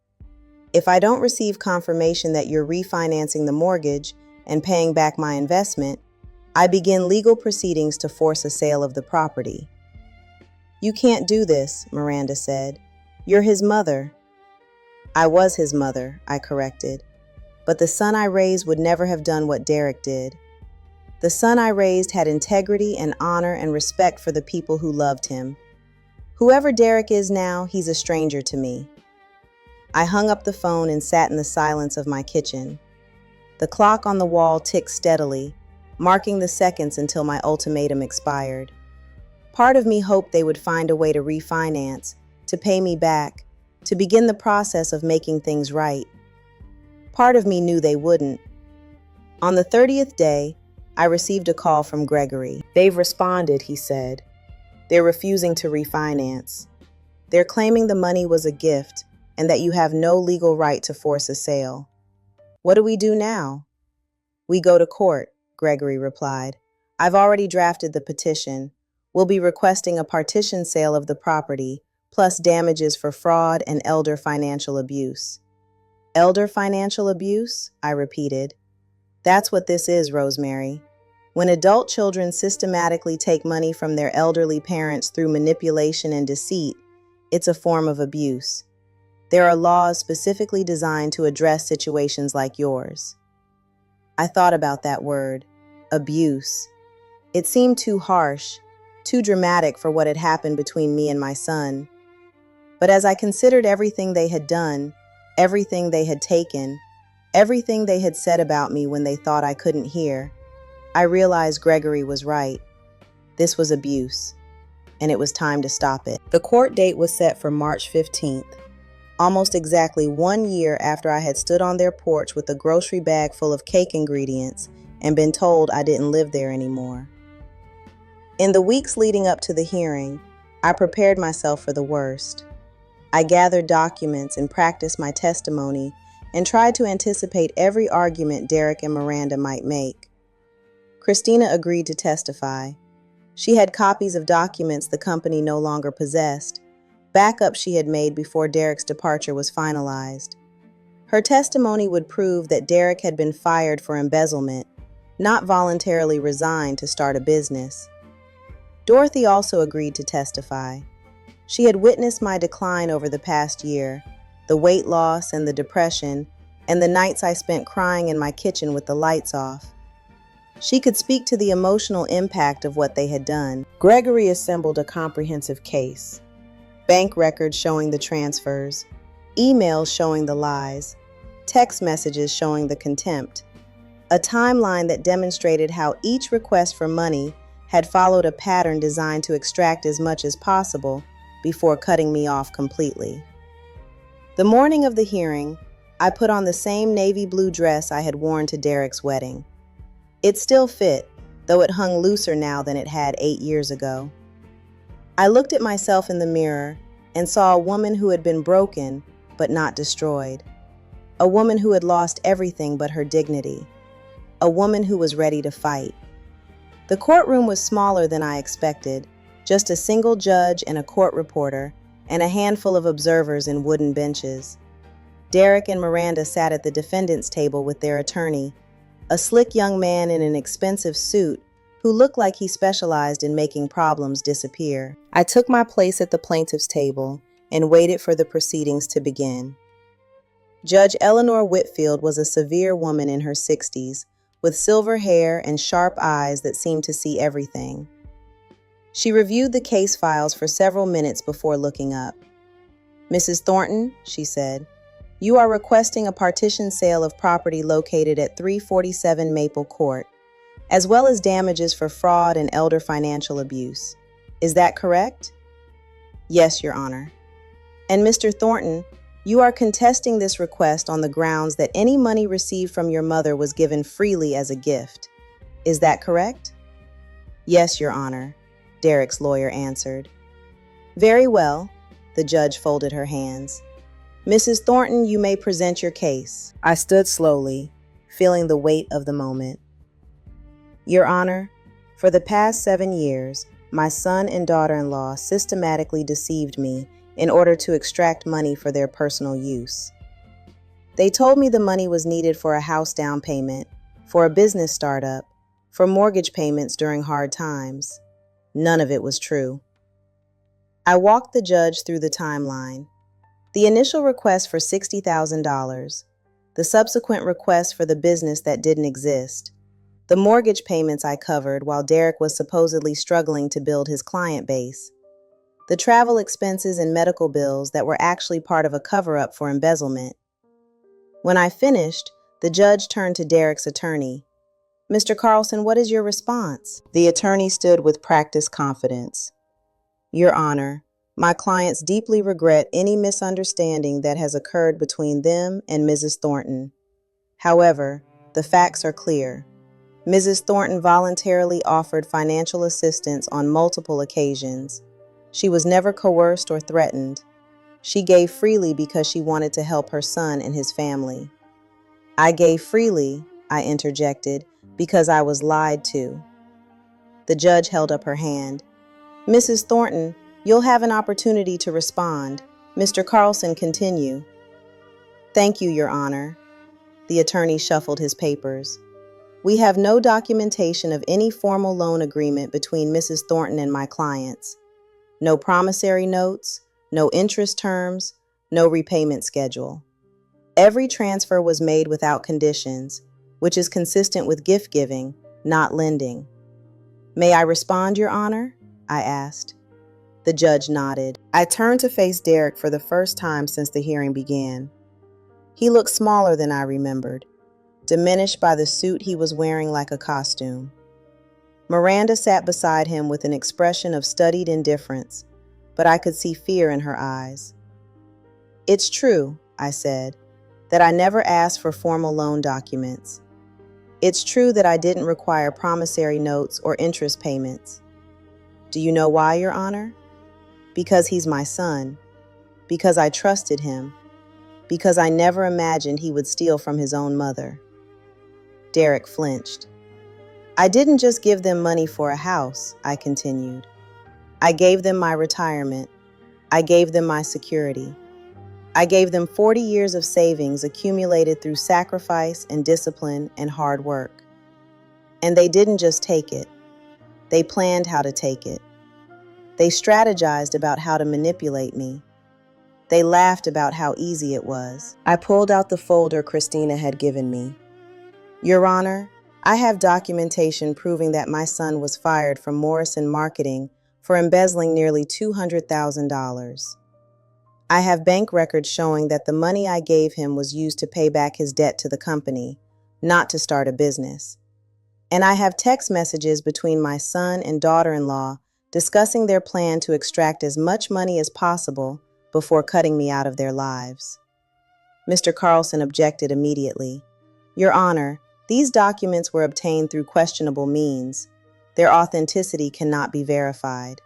If I don't receive confirmation that you're refinancing the mortgage and paying back my investment, I begin legal proceedings to force a sale of the property. You can't do this, Miranda said. You're his mother. I was his mother, I corrected. But the son I raised would never have done what Derek did. The son I raised had integrity and honor and respect for the people who loved him. Whoever Derek is now, he's a stranger to me. I hung up the phone and sat in the silence of my kitchen. The clock on the wall ticked steadily, marking the seconds until my ultimatum expired. Part of me hoped they would find a way to refinance, to pay me back, to begin the process of making things right. Part of me knew they wouldn't. On the 30th day, I received a call from Gregory. They've responded, he said. They're refusing to refinance. They're claiming the money was a gift and that you have no legal right to force a sale. What do we do now? We go to court, Gregory replied. I've already drafted the petition. We'll be requesting a partition sale of the property, plus damages for fraud and elder financial abuse. Elder financial abuse? I repeated. That's what this is, Rosemary. When adult children systematically take money from their elderly parents through manipulation and deceit, it's a form of abuse. There are laws specifically designed to address situations like yours. I thought about that word, abuse. It seemed too harsh, too dramatic for what had happened between me and my son. But as I considered everything they had done, everything they had taken, everything they had said about me when they thought I couldn't hear, I realized Gregory was right. This was abuse, and it was time to stop it. The court date was set for March 15th. Almost exactly 1 year after I had stood on their porch with a grocery bag full of cake ingredients and been told I didn't live there anymore. In the weeks leading up to the hearing, I prepared myself for the worst. I gathered documents and practiced my testimony and tried to anticipate every argument Derek and Miranda might make. Christina agreed to testify. She had copies of documents the company no longer possessed, backups she had made before Derek's departure was finalized. Her testimony would prove that Derek had been fired for embezzlement, not voluntarily resigned to start a business. Dorothy also agreed to testify. She had witnessed my decline over the past year, the weight loss and the depression, and the nights I spent crying in my kitchen with the lights off. She could speak to the emotional impact of what they had done. Gregory assembled a comprehensive case. Bank records showing the transfers, emails showing the lies, text messages showing the contempt, a timeline that demonstrated how each request for money had followed a pattern designed to extract as much as possible before cutting me off completely. The morning of the hearing, I put on the same navy blue dress I had worn to Derek's wedding. It still fit, though it hung looser now than it had 8 years ago. I looked at myself in the mirror and saw a woman who had been broken but not destroyed. A woman who had lost everything but her dignity. A woman who was ready to fight. The courtroom was smaller than I expected, just a single judge and a court reporter, and a handful of observers in wooden benches. Derek and Miranda sat at the defendant's table with their attorney, a slick young man in an expensive suit who looked like he specialized in making problems disappear. I took my place at the plaintiff's table and waited for the proceedings to begin. Judge Eleanor Whitfield was a severe woman in her 60s, with silver hair and sharp eyes that seemed to see everything. She reviewed the case files for several minutes before looking up. "Mrs. Thornton," she said, You are requesting a partition sale of property located at 347 Maple Court, as well as damages for fraud and elder financial abuse. Is that correct? Yes, Your Honor. And Mr. Thornton, you are contesting this request on the grounds that any money received from your mother was given freely as a gift. Is that correct? Yes, Your Honor, Derek's lawyer answered. Very well, the judge folded her hands. Mrs. Thornton, you may present your case. I stood slowly, feeling the weight of the moment. Your Honor, for the past 7 years, my son and daughter-in-law systematically deceived me in order to extract money for their personal use. They told me the money was needed for a house down payment, for a business startup, for mortgage payments during hard times. None of it was true. I walked the judge through the timeline. The initial request for $60,000, the subsequent request for the business that didn't exist, the mortgage payments I covered while Derek was supposedly struggling to build his client base, the travel expenses and medical bills that were actually part of a cover-up for embezzlement. When I finished, the judge turned to Derek's attorney. Mr. Carlson, what is your response? The attorney stood with practiced confidence. Your Honor, my clients deeply regret any misunderstanding that has occurred between them and Mrs. Thornton. However, the facts are clear. Mrs. Thornton voluntarily offered financial assistance on multiple occasions. She was never coerced or threatened. She gave freely because she wanted to help her son and his family. I gave freely, I interjected, because I was lied to. The judge held up her hand. Mrs. Thornton, you'll have an opportunity to respond. Mr. Carlson, continue. Thank you, Your Honor. The attorney shuffled his papers. We have no documentation of any formal loan agreement between Mrs. Thornton and my clients. No promissory notes, no interest terms, no repayment schedule. Every transfer was made without conditions, which is consistent with gift giving, not lending. May I respond, Your Honor? I asked. The judge nodded. I turned to face Derek for the first time since the hearing began. He looked smaller than I remembered, diminished by the suit he was wearing like a costume. Miranda sat beside him with an expression of studied indifference, but I could see fear in her eyes. It's true, I said, that I never asked for formal loan documents. It's true that I didn't require promissory notes or interest payments. Do you know why, Your Honor? Because he's my son. Because I trusted him. Because I never imagined he would steal from his own mother. Derek flinched. I didn't just give them money for a house, I continued. I gave them my retirement. I gave them my security. I gave them 40 years of savings accumulated through sacrifice and discipline and hard work. And they didn't just take it. They planned how to take it. They strategized about how to manipulate me. They laughed about how easy it was. I pulled out the folder Christina had given me. Your Honor, I have documentation proving that my son was fired from Morrison Marketing for embezzling nearly $200,000. I have bank records showing that the money I gave him was used to pay back his debt to the company, not to start a business. And I have text messages between my son and daughter-in-law discussing their plan to extract as much money as possible before cutting me out of their lives. Mr. Carlson objected immediately. Your Honor, these documents were obtained through questionable means. Their authenticity cannot be verified.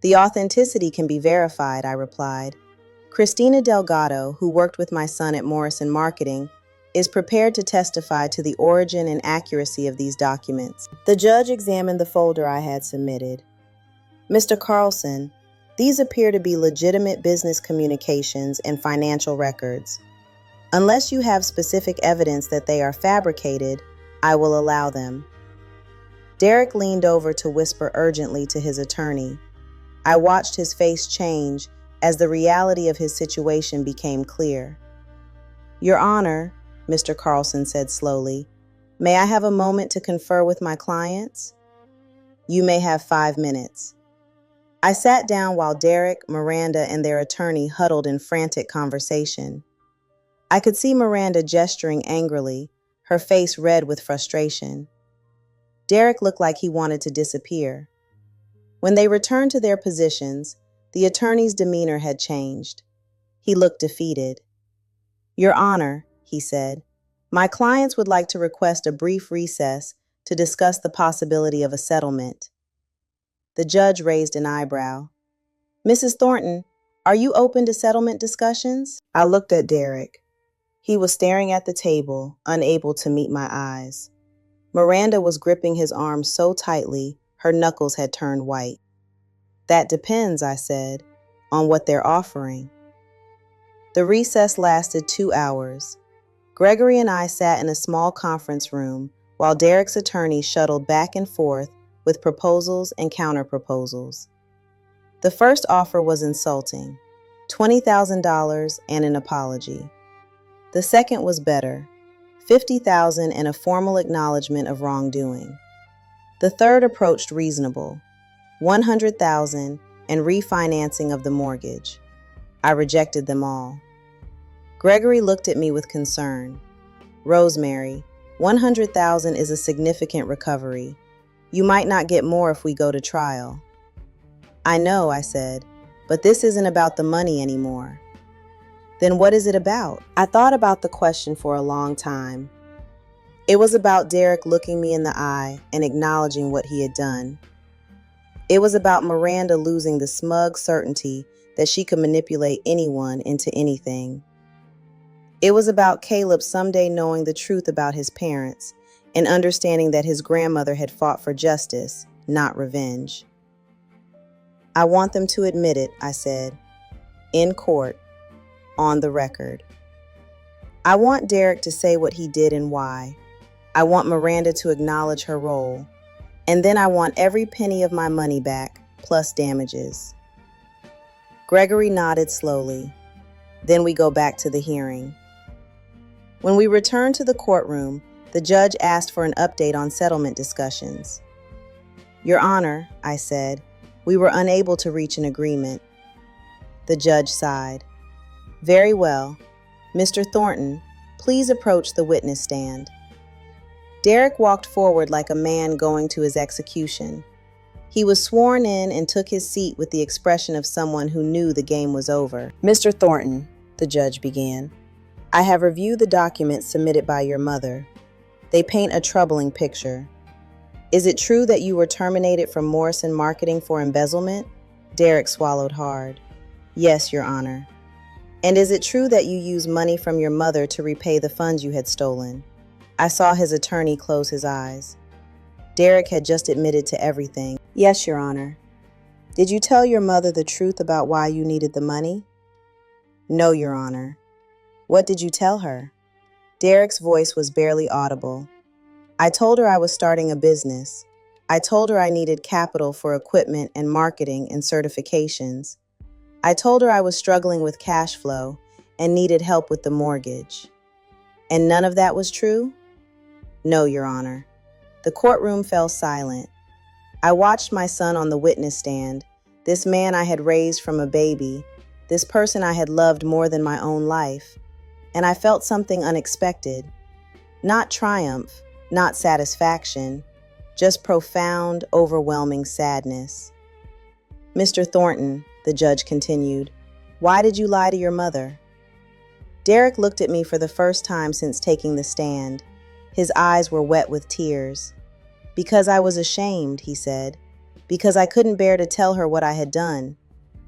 The authenticity can be verified, I replied. Christina Delgado, who worked with my son at Morrison Marketing, is prepared to testify to the origin and accuracy of these documents. The judge examined the folder I had submitted. Mr. Carlson, these appear to be legitimate business communications and financial records. Unless you have specific evidence that they are fabricated, I will allow them. Derek leaned over to whisper urgently to his attorney. I watched his face change as the reality of his situation became clear. Your Honor, Mr. Carlson said slowly, may I have a moment to confer with my clients? You may have 5 minutes. I sat down while Derek, Miranda, and their attorney huddled in frantic conversation. I could see Miranda gesturing angrily, her face red with frustration. Derek looked like he wanted to disappear. When they returned to their positions, the attorney's demeanor had changed. He looked defeated. "Your Honor," he said, "my clients would like to request a brief recess to discuss the possibility of a settlement." The judge raised an eyebrow. "Mrs. Thornton, are you open to settlement discussions?" I looked at Derek. He was staring at the table, unable to meet my eyes. Miranda was gripping his arm so tightly, her knuckles had turned white. "That depends," I said, "on what they're offering." The recess lasted 2 hours. Gregory and I sat in a small conference room while Derek's attorney shuttled back and forth with proposals and counterproposals. The first offer was insulting, $20,000 and an apology. The second was better, $50,000 and a formal acknowledgement of wrongdoing. The third approached reasonable, $100,000 and refinancing of the mortgage. I rejected them all. Gregory looked at me with concern. "Rosemary, $100,000 is a significant recovery. You might not get more if we go to trial." "I know," I said, "but this isn't about the money anymore." "Then what is it about?" I thought about the question for a long time. It was about Derek looking me in the eye and acknowledging what he had done. It was about Miranda losing the smug certainty that she could manipulate anyone into anything. It was about Caleb someday knowing the truth about his parents and understanding that his grandmother had fought for justice, not revenge. "I want them to admit it," I said, "in court, on the record. I want Derek to say what he did and why. I want Miranda to acknowledge her role. And then I want every penny of my money back, plus damages." Gregory nodded slowly. Then we go back to the hearing. When we returned to the courtroom, the judge asked for an update on settlement discussions. "Your Honor," I said, "we were unable to reach an agreement." The judge sighed. "Very well. Mr. Thornton, please approach the witness stand." Derek walked forward like a man going to his execution. He was sworn in and took his seat with the expression of someone who knew the game was over. "Mr. Thornton," the judge began, "I have reviewed the documents submitted by your mother. They paint a troubling picture. Is it true that you were terminated from Morrison Marketing for embezzlement?" Derek swallowed hard. "Yes, Your Honor." "And is it true that you used money from your mother to repay the funds you had stolen?" I saw his attorney close his eyes. Derek had just admitted to everything. "Yes, Your Honor." "Did you tell your mother the truth about why you needed the money?" "No, Your Honor." "What did you tell her?" Derek's voice was barely audible. "I told her I was starting a business. I told her I needed capital for equipment and marketing and certifications. I told her I was struggling with cash flow and needed help with the mortgage." "And none of that was true?" "No, Your Honor." The courtroom fell silent. I watched my son on the witness stand, this man I had raised from a baby, this person I had loved more than my own life, and I felt something unexpected. Not triumph, not satisfaction, just profound, overwhelming sadness. "Mr. Thornton," the judge continued, "why did you lie to your mother?" Derek looked at me for the first time since taking the stand. His eyes were wet with tears. "Because I was ashamed," he said. "Because I couldn't bear to tell her what I had done.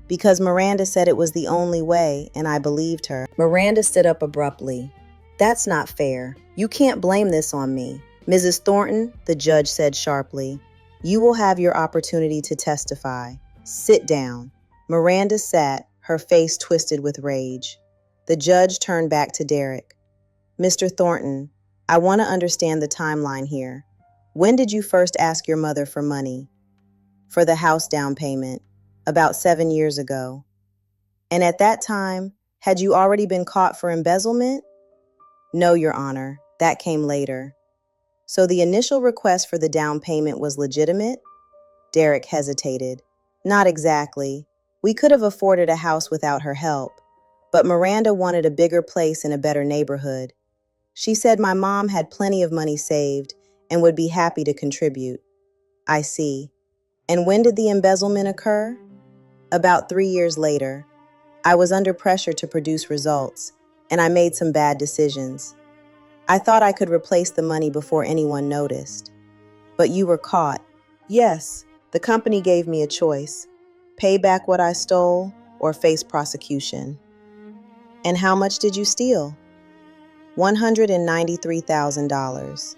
Because Miranda said it was the only way, and I believed her." Miranda stood up abruptly. "That's not fair. You can't blame this on me." "Mrs. Thornton," the judge said sharply, "you will have your opportunity to testify. Sit down." Miranda sat, her face twisted with rage. The judge turned back to Derek. "Mr. Thornton, I want to understand the timeline here. When did you first ask your mother for money?" "For the house down payment, about 7 years ago." "And at that time, had you already been caught for embezzlement?" "No, Your Honor, that came later." "So the initial request for the down payment was legitimate?" Derek hesitated. "Not exactly. We could have afforded a house without her help. But Miranda wanted a bigger place in a better neighborhood. She said my mom had plenty of money saved and would be happy to contribute. I see. And when did the embezzlement occur? About 3 years later. I was under pressure to produce results, and I made some bad decisions. I thought I could replace the money before anyone noticed. But you were caught. Yes, the company gave me a choice: pay back what I stole or face prosecution. And how much did you steal? $193,000.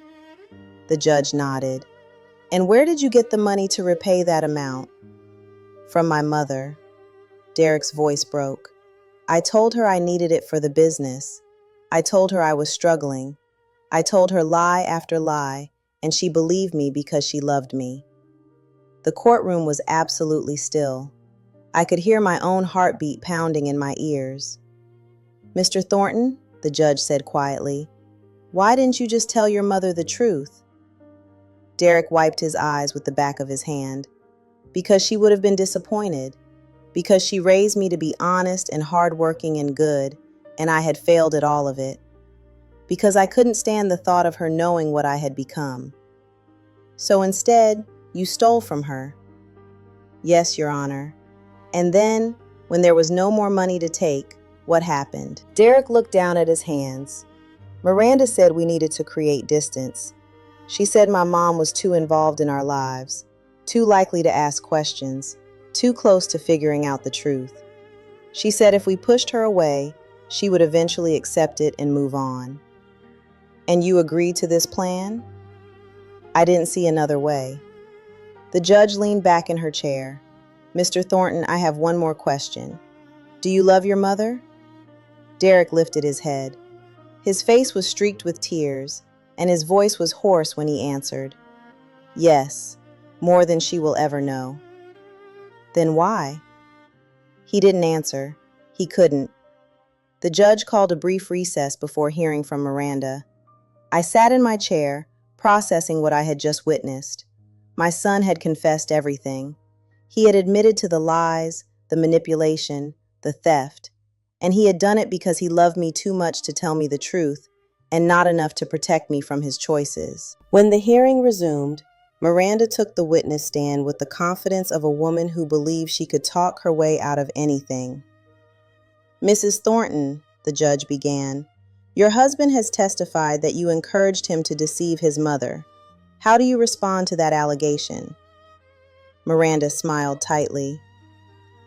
The judge nodded. And where did you get the money to repay that amount? From my mother. Derek's voice broke. I told her I needed it for the business. I told her I was struggling. I told her lie after lie, and she believed me because she loved me. The courtroom was absolutely still. I could hear my own heartbeat pounding in my ears. Mr. Thornton, the judge said quietly, why didn't you just tell your mother the truth? Derek wiped his eyes with the back of his hand. Because she would have been disappointed. Because she raised me to be honest and hardworking and good, and I had failed at all of it. Because I couldn't stand the thought of her knowing what I had become. So instead, you stole from her. Yes, Your Honor. And then, when there was no more money to take, what happened? Derek looked down at his hands. Miranda said we needed to create distance. She said my mom was too involved in our lives, too likely to ask questions, too close to figuring out the truth. She said if we pushed her away, she would eventually accept it and move on. And you agreed to this plan? I didn't see another way. The judge leaned back in her chair. Mr. Thornton, I have one more question. Do you love your mother? Derek lifted his head. His face was streaked with tears, and his voice was hoarse when he answered. Yes, more than she will ever know. Then why? He didn't answer. He couldn't. The judge called a brief recess before hearing from Miranda. I sat in my chair, processing what I had just witnessed. My son had confessed everything. He had admitted to the lies, the manipulation, the theft, and he had done it because he loved me too much to tell me the truth, and not enough to protect me from his choices. When the hearing resumed, Miranda took the witness stand with the confidence of a woman who believed she could talk her way out of anything. Mrs. Thornton, the judge began, your husband has testified that you encouraged him to deceive his mother. How do you respond to that allegation? Miranda smiled tightly.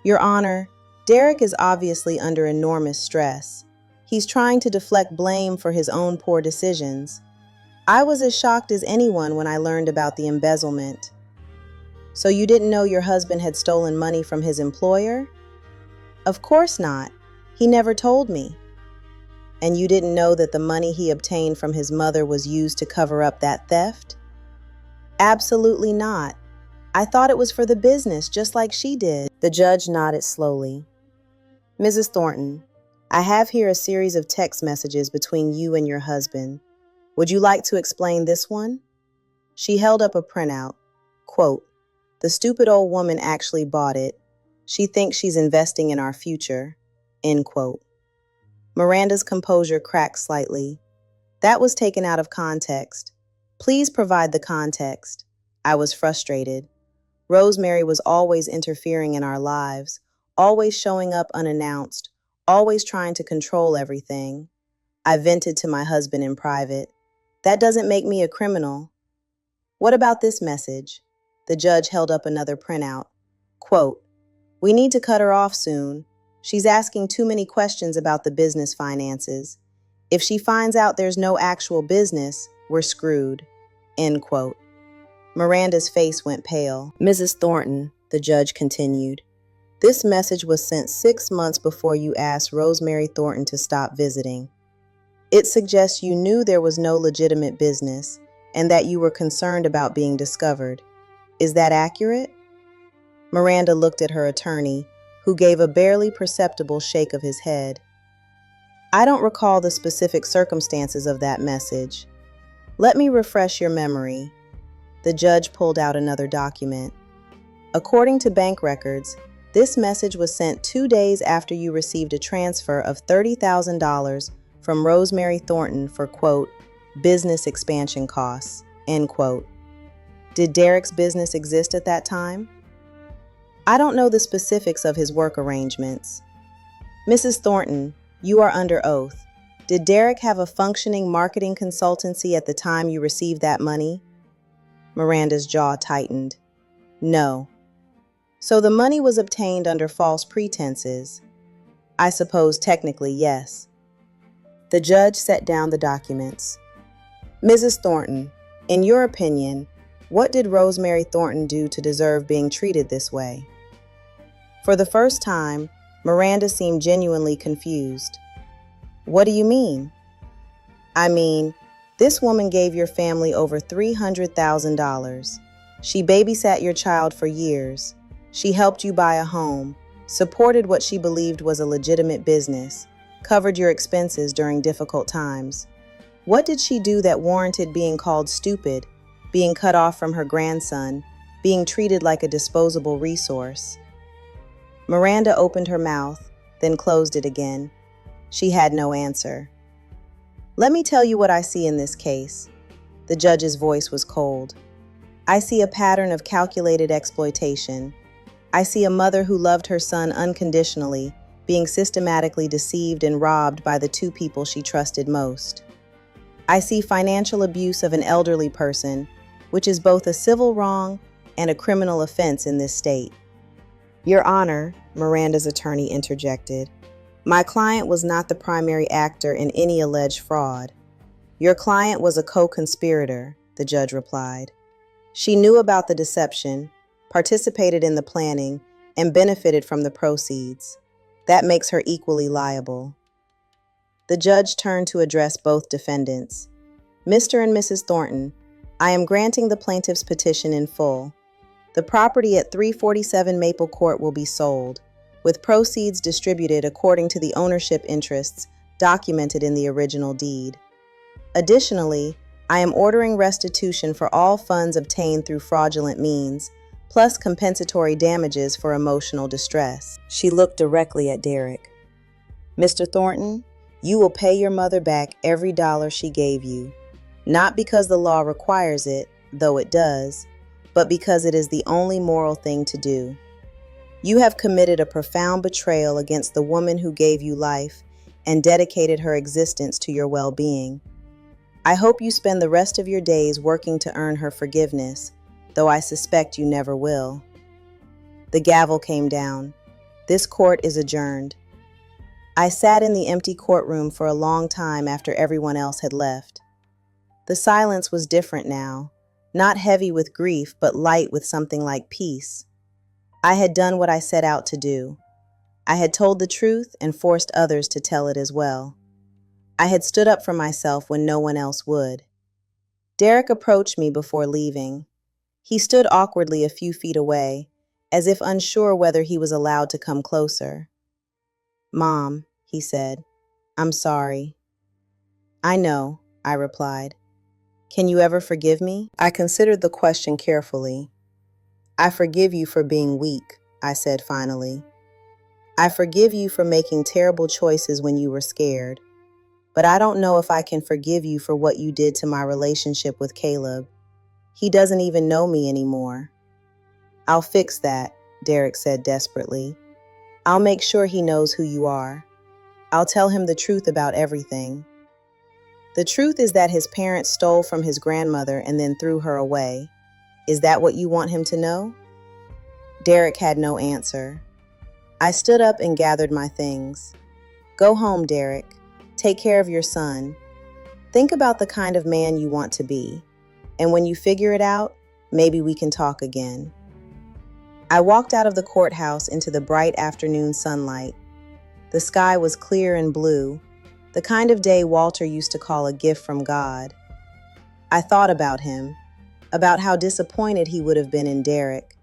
Your Honor, Derek is obviously under enormous stress. He's trying to deflect blame for his own poor decisions. I was as shocked as anyone when I learned about the embezzlement. So you didn't know your husband had stolen money from his employer? Of course not. He never told me. And you didn't know that the money he obtained from his mother was used to cover up that theft? Absolutely not. I thought it was for the business, just like she did. The judge nodded slowly. Mrs. Thornton, I have here a series of text messages between you and your husband. Would you like to explain this one? She held up a printout. Quote, the stupid old woman actually bought it. She thinks she's investing in our future. End quote. Miranda's composure cracked slightly. That was taken out of context. Please provide the context. I was frustrated. Rosemary was always interfering in our lives, always showing up unannounced, always trying to control everything. I vented to my husband in private. That doesn't make me a criminal. What about this message? The judge held up another printout. Quote, we need to cut her off soon. She's asking too many questions about the business finances. If she finds out there's no actual business, we're screwed. End quote. Miranda's face went pale. Mrs. Thornton, the judge continued, this message was sent 6 months before you asked Rosemary Thornton to stop visiting. It suggests you knew there was no legitimate business and that you were concerned about being discovered. Is that accurate? Miranda looked at her attorney, who gave a barely perceptible shake of his head. I don't recall the specific circumstances of that message. Let me refresh your memory. The judge pulled out another document. According to bank records, This message was sent 2 days after you received a transfer of $30,000 from Rosemary Thornton for, quote, business expansion costs, end quote. Did Derek's business exist at that time? I don't know the specifics of his work arrangements. Mrs. Thornton, you are under oath. Did Derek have a functioning marketing consultancy at the time you received that money? Miranda's jaw tightened. No. So the money was obtained under false pretenses. I suppose technically, yes. The judge set down the documents. Mrs. Thornton, in your opinion, what did Rosemary Thornton do to deserve being treated this way? For the first time, Miranda seemed genuinely confused. What do you mean? I mean, this woman gave your family over $300,000. She babysat your child for years. She helped you buy a home, supported what she believed was a legitimate business, covered your expenses during difficult times. What did she do that warranted being called stupid, being cut off from her grandson, being treated like a disposable resource? Miranda opened her mouth, then closed it again. She had no answer. Let me tell you what I see in this case. The judge's voice was cold. I see a pattern of calculated exploitation. I see a mother who loved her son unconditionally, being systematically deceived and robbed by the two people she trusted most. I see financial abuse of an elderly person, which is both a civil wrong and a criminal offense in this state. Your Honor, Miranda's attorney interjected, my client was not the primary actor in any alleged fraud. Your client was a co-conspirator, the judge replied. She knew about the deception, participated in the planning, and benefited from the proceeds. That makes her equally liable. The judge turned to address both defendants. Mr. and Mrs. Thornton, I am granting the plaintiff's petition in full. The property at 347 Maple Court will be sold, with proceeds distributed according to the ownership interests documented in the original deed. Additionally, I am ordering restitution for all funds obtained through fraudulent means, plus compensatory damages for emotional distress. She looked directly at Derek. Mr. Thornton, you will pay your mother back every dollar she gave you, not because the law requires it, though it does, but because it is the only moral thing to do. You have committed a profound betrayal against the woman who gave you life and dedicated her existence to your well-being. I hope you spend the rest of your days working to earn her forgiveness, though I suspect you never will. The gavel came down. This court is adjourned. I sat in the empty courtroom for a long time after everyone else had left. The silence was different now, not heavy with grief, but light with something like peace. I had done what I set out to do. I had told the truth and forced others to tell it as well. I had stood up for myself when no one else would. Derek approached me before leaving. He stood awkwardly a few feet away, as if unsure whether he was allowed to come closer. Mom, he said, I'm sorry. I know, I replied. Can you ever forgive me? I considered the question carefully. I forgive you for being weak, I said finally. I forgive you for making terrible choices when you were scared. But I don't know if I can forgive you for what you did to my relationship with Caleb. He doesn't even know me anymore. I'll fix that, Derek said desperately. I'll make sure he knows who you are. I'll tell him the truth about everything. The truth is that his parents stole from his grandmother and then threw her away. Is that what you want him to know? Derek had no answer. I stood up and gathered my things. Go home, Derek. Take care of your son. Think about the kind of man you want to be. And when you figure it out, maybe we can talk again. I walked out of the courthouse into the bright afternoon sunlight. The sky was clear and blue, the kind of day Walter used to call a gift from God. I thought about him, about how disappointed he would have been in Derek,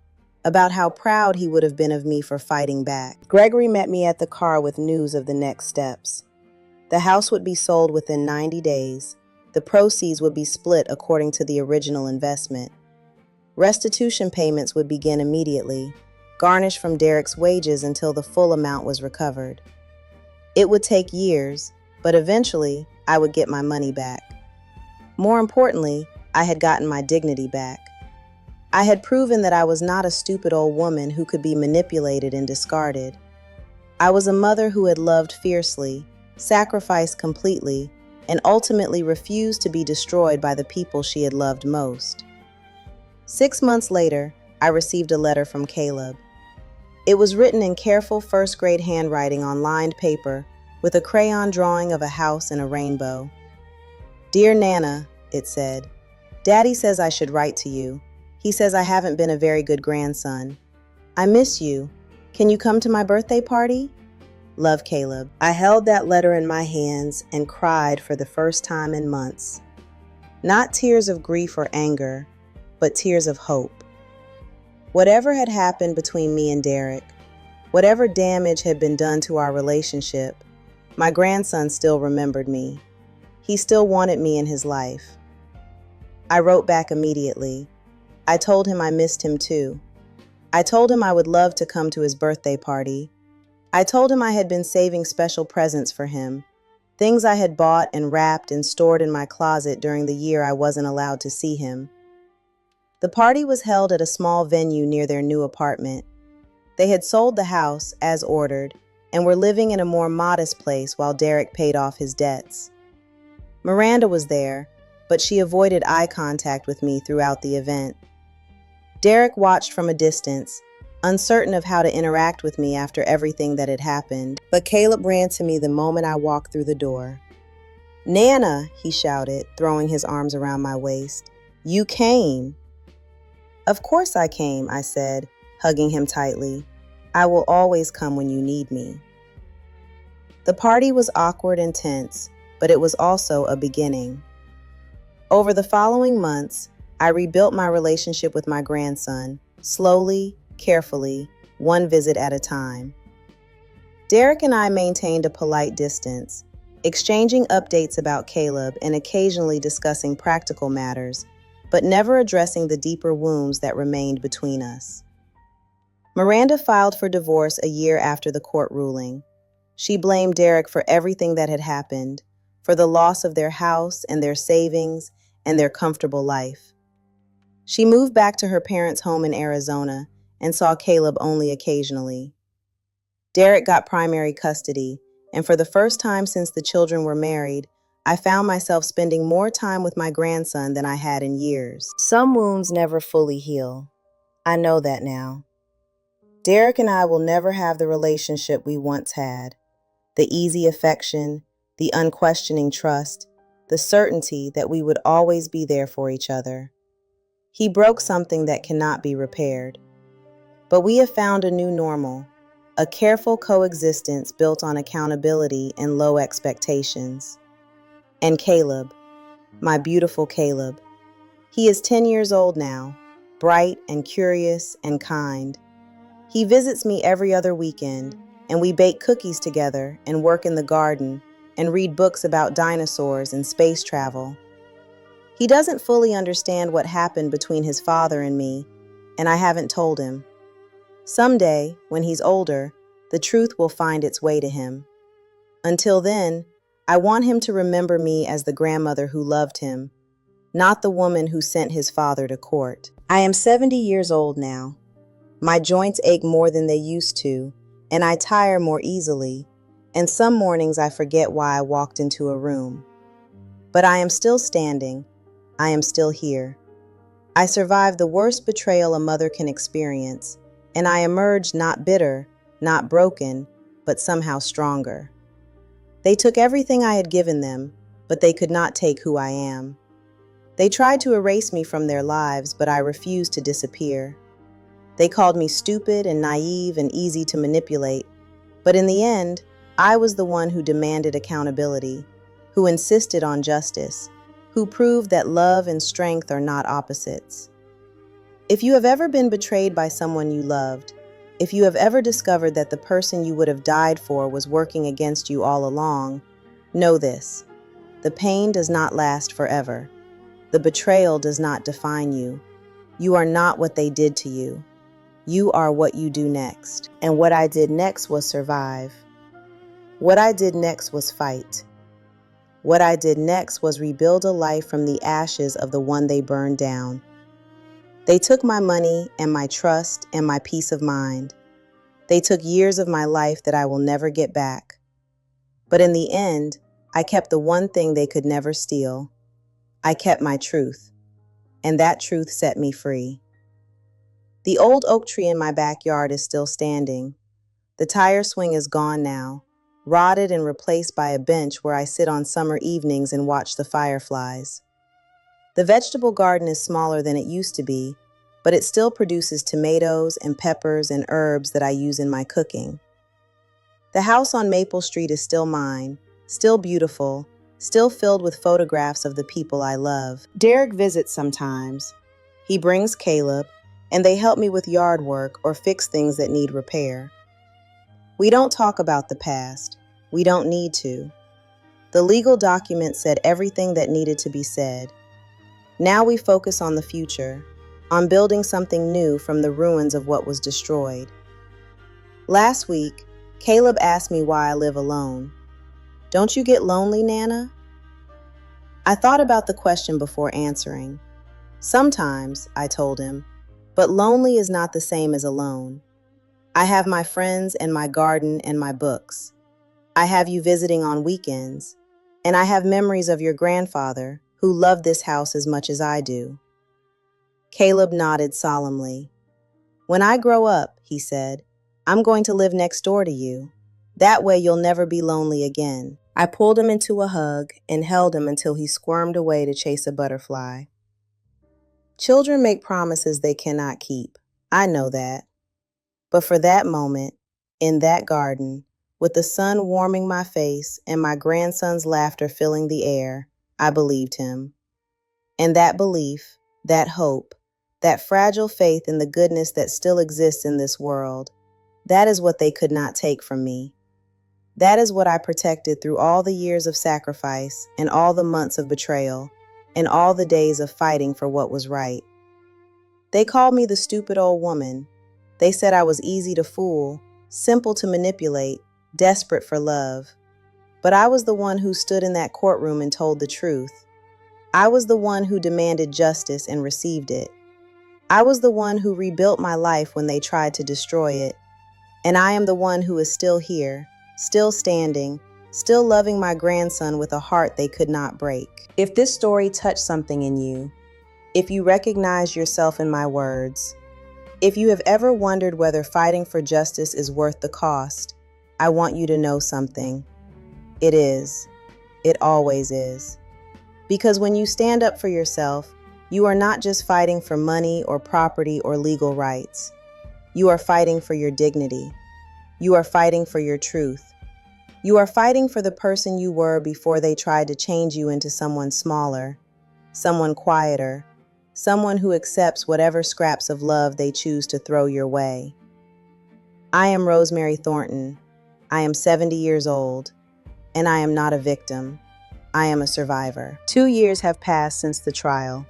about how proud he would have been of me for fighting back. Gregory met me at the car with news of the next steps. The house would be sold within 90 days. The proceeds would be split according to the original investment. Restitution payments would begin immediately, garnished from Derek's wages until the full amount was recovered. It would take years, but eventually I would get my money back. More importantly, I had gotten my dignity back. I had proven that I was not a stupid old woman who could be manipulated and discarded. I was a mother who had loved fiercely, sacrificed completely, and ultimately refused to be destroyed by the people she had loved most. 6 months later, I received a letter from Caleb. It was written in careful first-grade handwriting on lined paper with a crayon drawing of a house and a rainbow. "Dear Nana," it said, "Daddy says I should write to you. He says I haven't been a very good grandson. I miss you. Can you come to my birthday party? Love, Caleb." I held that letter in my hands and cried for the first time in months. Not tears of grief or anger, but tears of hope. Whatever had happened between me and Derek, whatever damage had been done to our relationship, my grandson still remembered me. He still wanted me in his life. I wrote back immediately. I told him I missed him too. I told him I would love to come to his birthday party. I told him I had been saving special presents for him, things I had bought and wrapped and stored in my closet during the year I wasn't allowed to see him. The party was held at a small venue near their new apartment. They had sold the house, as ordered, and were living in a more modest place while Derek paid off his debts. Miranda was there, but she avoided eye contact with me throughout the event. Derek watched from a distance, uncertain of how to interact with me after everything that had happened, but Caleb ran to me the moment I walked through the door. "Nana," he shouted, throwing his arms around my waist. "You came." "Of course I came," I said, hugging him tightly. "I will always come when you need me." The party was awkward and tense, but it was also a beginning. Over the following months, I rebuilt my relationship with my grandson, slowly, carefully, one visit at a time. Derek and I maintained a polite distance, exchanging updates about Caleb and occasionally discussing practical matters, but never addressing the deeper wounds that remained between us. Miranda filed for divorce a year after the court ruling. She blamed Derek for everything that had happened, for the loss of their house and their savings and their comfortable life. She moved back to her parents' home in Arizona and saw Caleb only occasionally. Derek got primary custody, and for the first time since the children were married, I found myself spending more time with my grandson than I had in years. Some wounds never fully heal. I know that now. Derek and I will never have the relationship we once had. The easy affection, the unquestioning trust, the certainty that we would always be there for each other. He broke something that cannot be repaired. But we have found a new normal, a careful coexistence built on accountability and low expectations. And Caleb, my beautiful Caleb, he is 10 years old now, bright and curious and kind. He visits me every other weekend, and we bake cookies together and work in the garden and read books about dinosaurs and space travel. He doesn't fully understand what happened between his father and me, and I haven't told him. Someday, when he's older, the truth will find its way to him. Until then, I want him to remember me as the grandmother who loved him, not the woman who sent his father to court. I am 70 years old now. My joints ache more than they used to, and I tire more easily, and some mornings I forget why I walked into a room. But I am still standing. I am still here. I survived the worst betrayal a mother can experience, and I emerged not bitter, not broken, but somehow stronger. They took everything I had given them, but they could not take who I am. They tried to erase me from their lives, but I refused to disappear. They called me stupid and naive and easy to manipulate, but in the end, I was the one who demanded accountability, who insisted on justice, who proved that love and strength are not opposites. If you have ever been betrayed by someone you loved, if you have ever discovered that the person you would have died for was working against you all along, know this: the pain does not last forever. The betrayal does not define you. You are not what they did to you. You are what you do next. And what I did next was survive. What I did next was fight. What I did next was rebuild a life from the ashes of the one they burned down. They took my money and my trust and my peace of mind. They took years of my life that I will never get back. But in the end, I kept the one thing they could never steal. I kept my truth, and that truth set me free. The old oak tree in my backyard is still standing. The tire swing is gone now, rotted and replaced by a bench where I sit on summer evenings and watch the fireflies. The vegetable garden is smaller than it used to be, but it still produces tomatoes and peppers and herbs that I use in my cooking. The house on Maple Street is still mine, still beautiful, still filled with photographs of the people I love. Derek visits sometimes. He brings Caleb, and they help me with yard work or fix things that need repair. We don't talk about the past. We don't need to. The legal document said everything that needed to be said. Now we focus on the future, on building something new from the ruins of what was destroyed. Last week, Caleb asked me why I live alone. Don't you get lonely, Nana? I thought about the question before answering. Sometimes, I told him, but lonely is not the same as alone. I have my friends and my garden and my books. I have you visiting on weekends, and I have memories of your grandfather, who loved this house as much as I do. Caleb nodded solemnly. When I grow up, he said, I'm going to live next door to you. That way you'll never be lonely again. I pulled him into a hug and held him until he squirmed away to chase a butterfly. Children make promises they cannot keep. I know that. But for that moment, in that garden, with the sun warming my face and my grandson's laughter filling the air, I believed him. And that belief, that hope, that fragile faith in the goodness that still exists in this world, that is what they could not take from me. That is what I protected through all the years of sacrifice and all the months of betrayal and all the days of fighting for what was right. They called me the stupid old woman. They said I was easy to fool, simple to manipulate, desperate for love. But I was the one who stood in that courtroom and told the truth. I was the one who demanded justice and received it. I was the one who rebuilt my life when they tried to destroy it. And I am the one who is still here, still standing, still loving my grandson with a heart they could not break. If this story touched something in you, if you recognize yourself in my words, if you have ever wondered whether fighting for justice is worth the cost, I want you to know something. It is. It always is. Because when you stand up for yourself, you are not just fighting for money or property or legal rights. You are fighting for your dignity. You are fighting for your truth. You are fighting for the person you were before they tried to change you into someone smaller, someone quieter, someone who accepts whatever scraps of love they choose to throw your way. I am Rosemary Thornton. I am 70 years old, and I am not a victim. I am a survivor. 2 years have passed since the trial.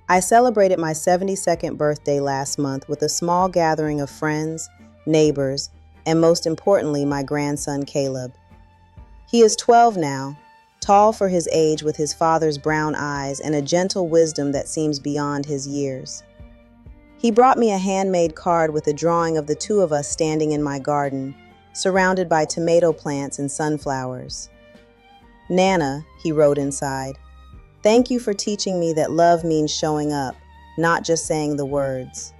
I celebrated my 72nd birthday last month with a small gathering of friends, neighbors, and most importantly, my grandson Caleb. He is 12 now, tall for his age with his father's brown eyes and a gentle wisdom that seems beyond his years. He brought me a handmade card with a drawing of the two of us standing in my garden, surrounded by tomato plants and sunflowers. Nana, he wrote inside, thank you for teaching me that love means showing up, not just saying the words.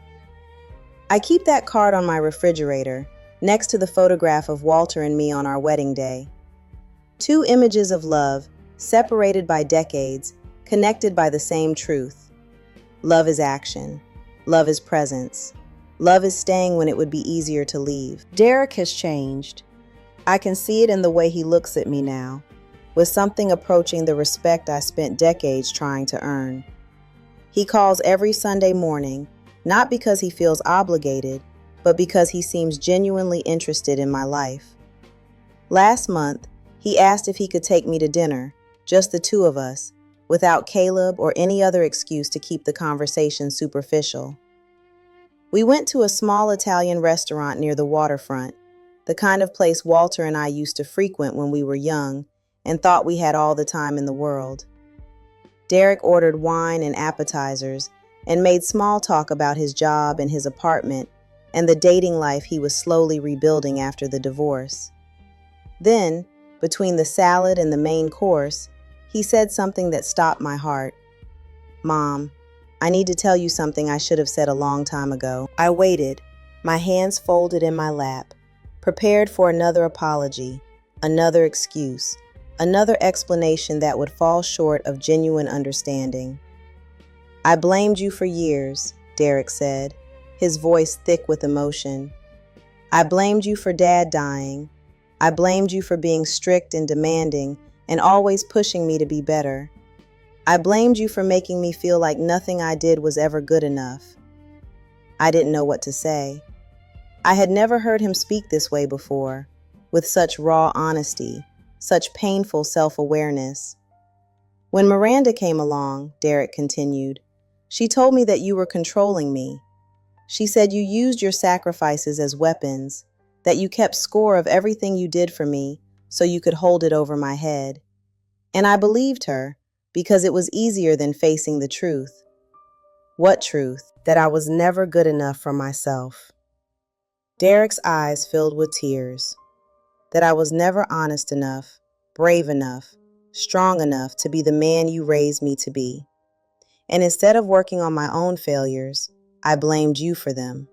I keep that card on my refrigerator, next to the photograph of Walter and me on our wedding day. 2 images of love, separated by decades, connected by the same truth. Love is action. Love is presence. Love is staying when it would be easier to leave. Derek has changed. I can see it in the way he looks at me now, with something approaching the respect I spent decades trying to earn. He calls every Sunday morning, not because he feels obligated, but because he seems genuinely interested in my life. Last month, he asked if he could take me to dinner, just the two of us, without Caleb or any other excuse to keep the conversation superficial. We went to a small Italian restaurant near the waterfront, the kind of place Walter and I used to frequent when we were young and thought we had all the time in the world. Derek ordered wine and appetizers and made small talk about his job and his apartment and the dating life he was slowly rebuilding after the divorce. Then, between the salad and the main course, he said something that stopped my heart. "Mom, I need to tell you something I should have said a long time ago." I waited, my hands folded in my lap, prepared for another apology, another excuse, another explanation that would fall short of genuine understanding. "I blamed you for years," Derek said, his voice thick with emotion. "I blamed you for Dad dying. I blamed you for being strict and demanding and always pushing me to be better. I blamed you for making me feel like nothing I did was ever good enough." I didn't know what to say. I had never heard him speak this way before, with such raw honesty, such painful self-awareness. "When Miranda came along," Derek continued, "she told me that you were controlling me. She said you used your sacrifices as weapons, that you kept score of everything you did for me so you could hold it over my head. And I believed her because it was easier than facing the truth." What truth? That I was never good enough for myself. Derek's eyes filled with tears. That I was never honest enough, brave enough, strong enough to be the man you raised me to be. And instead of working on my own failures, I blamed you for them.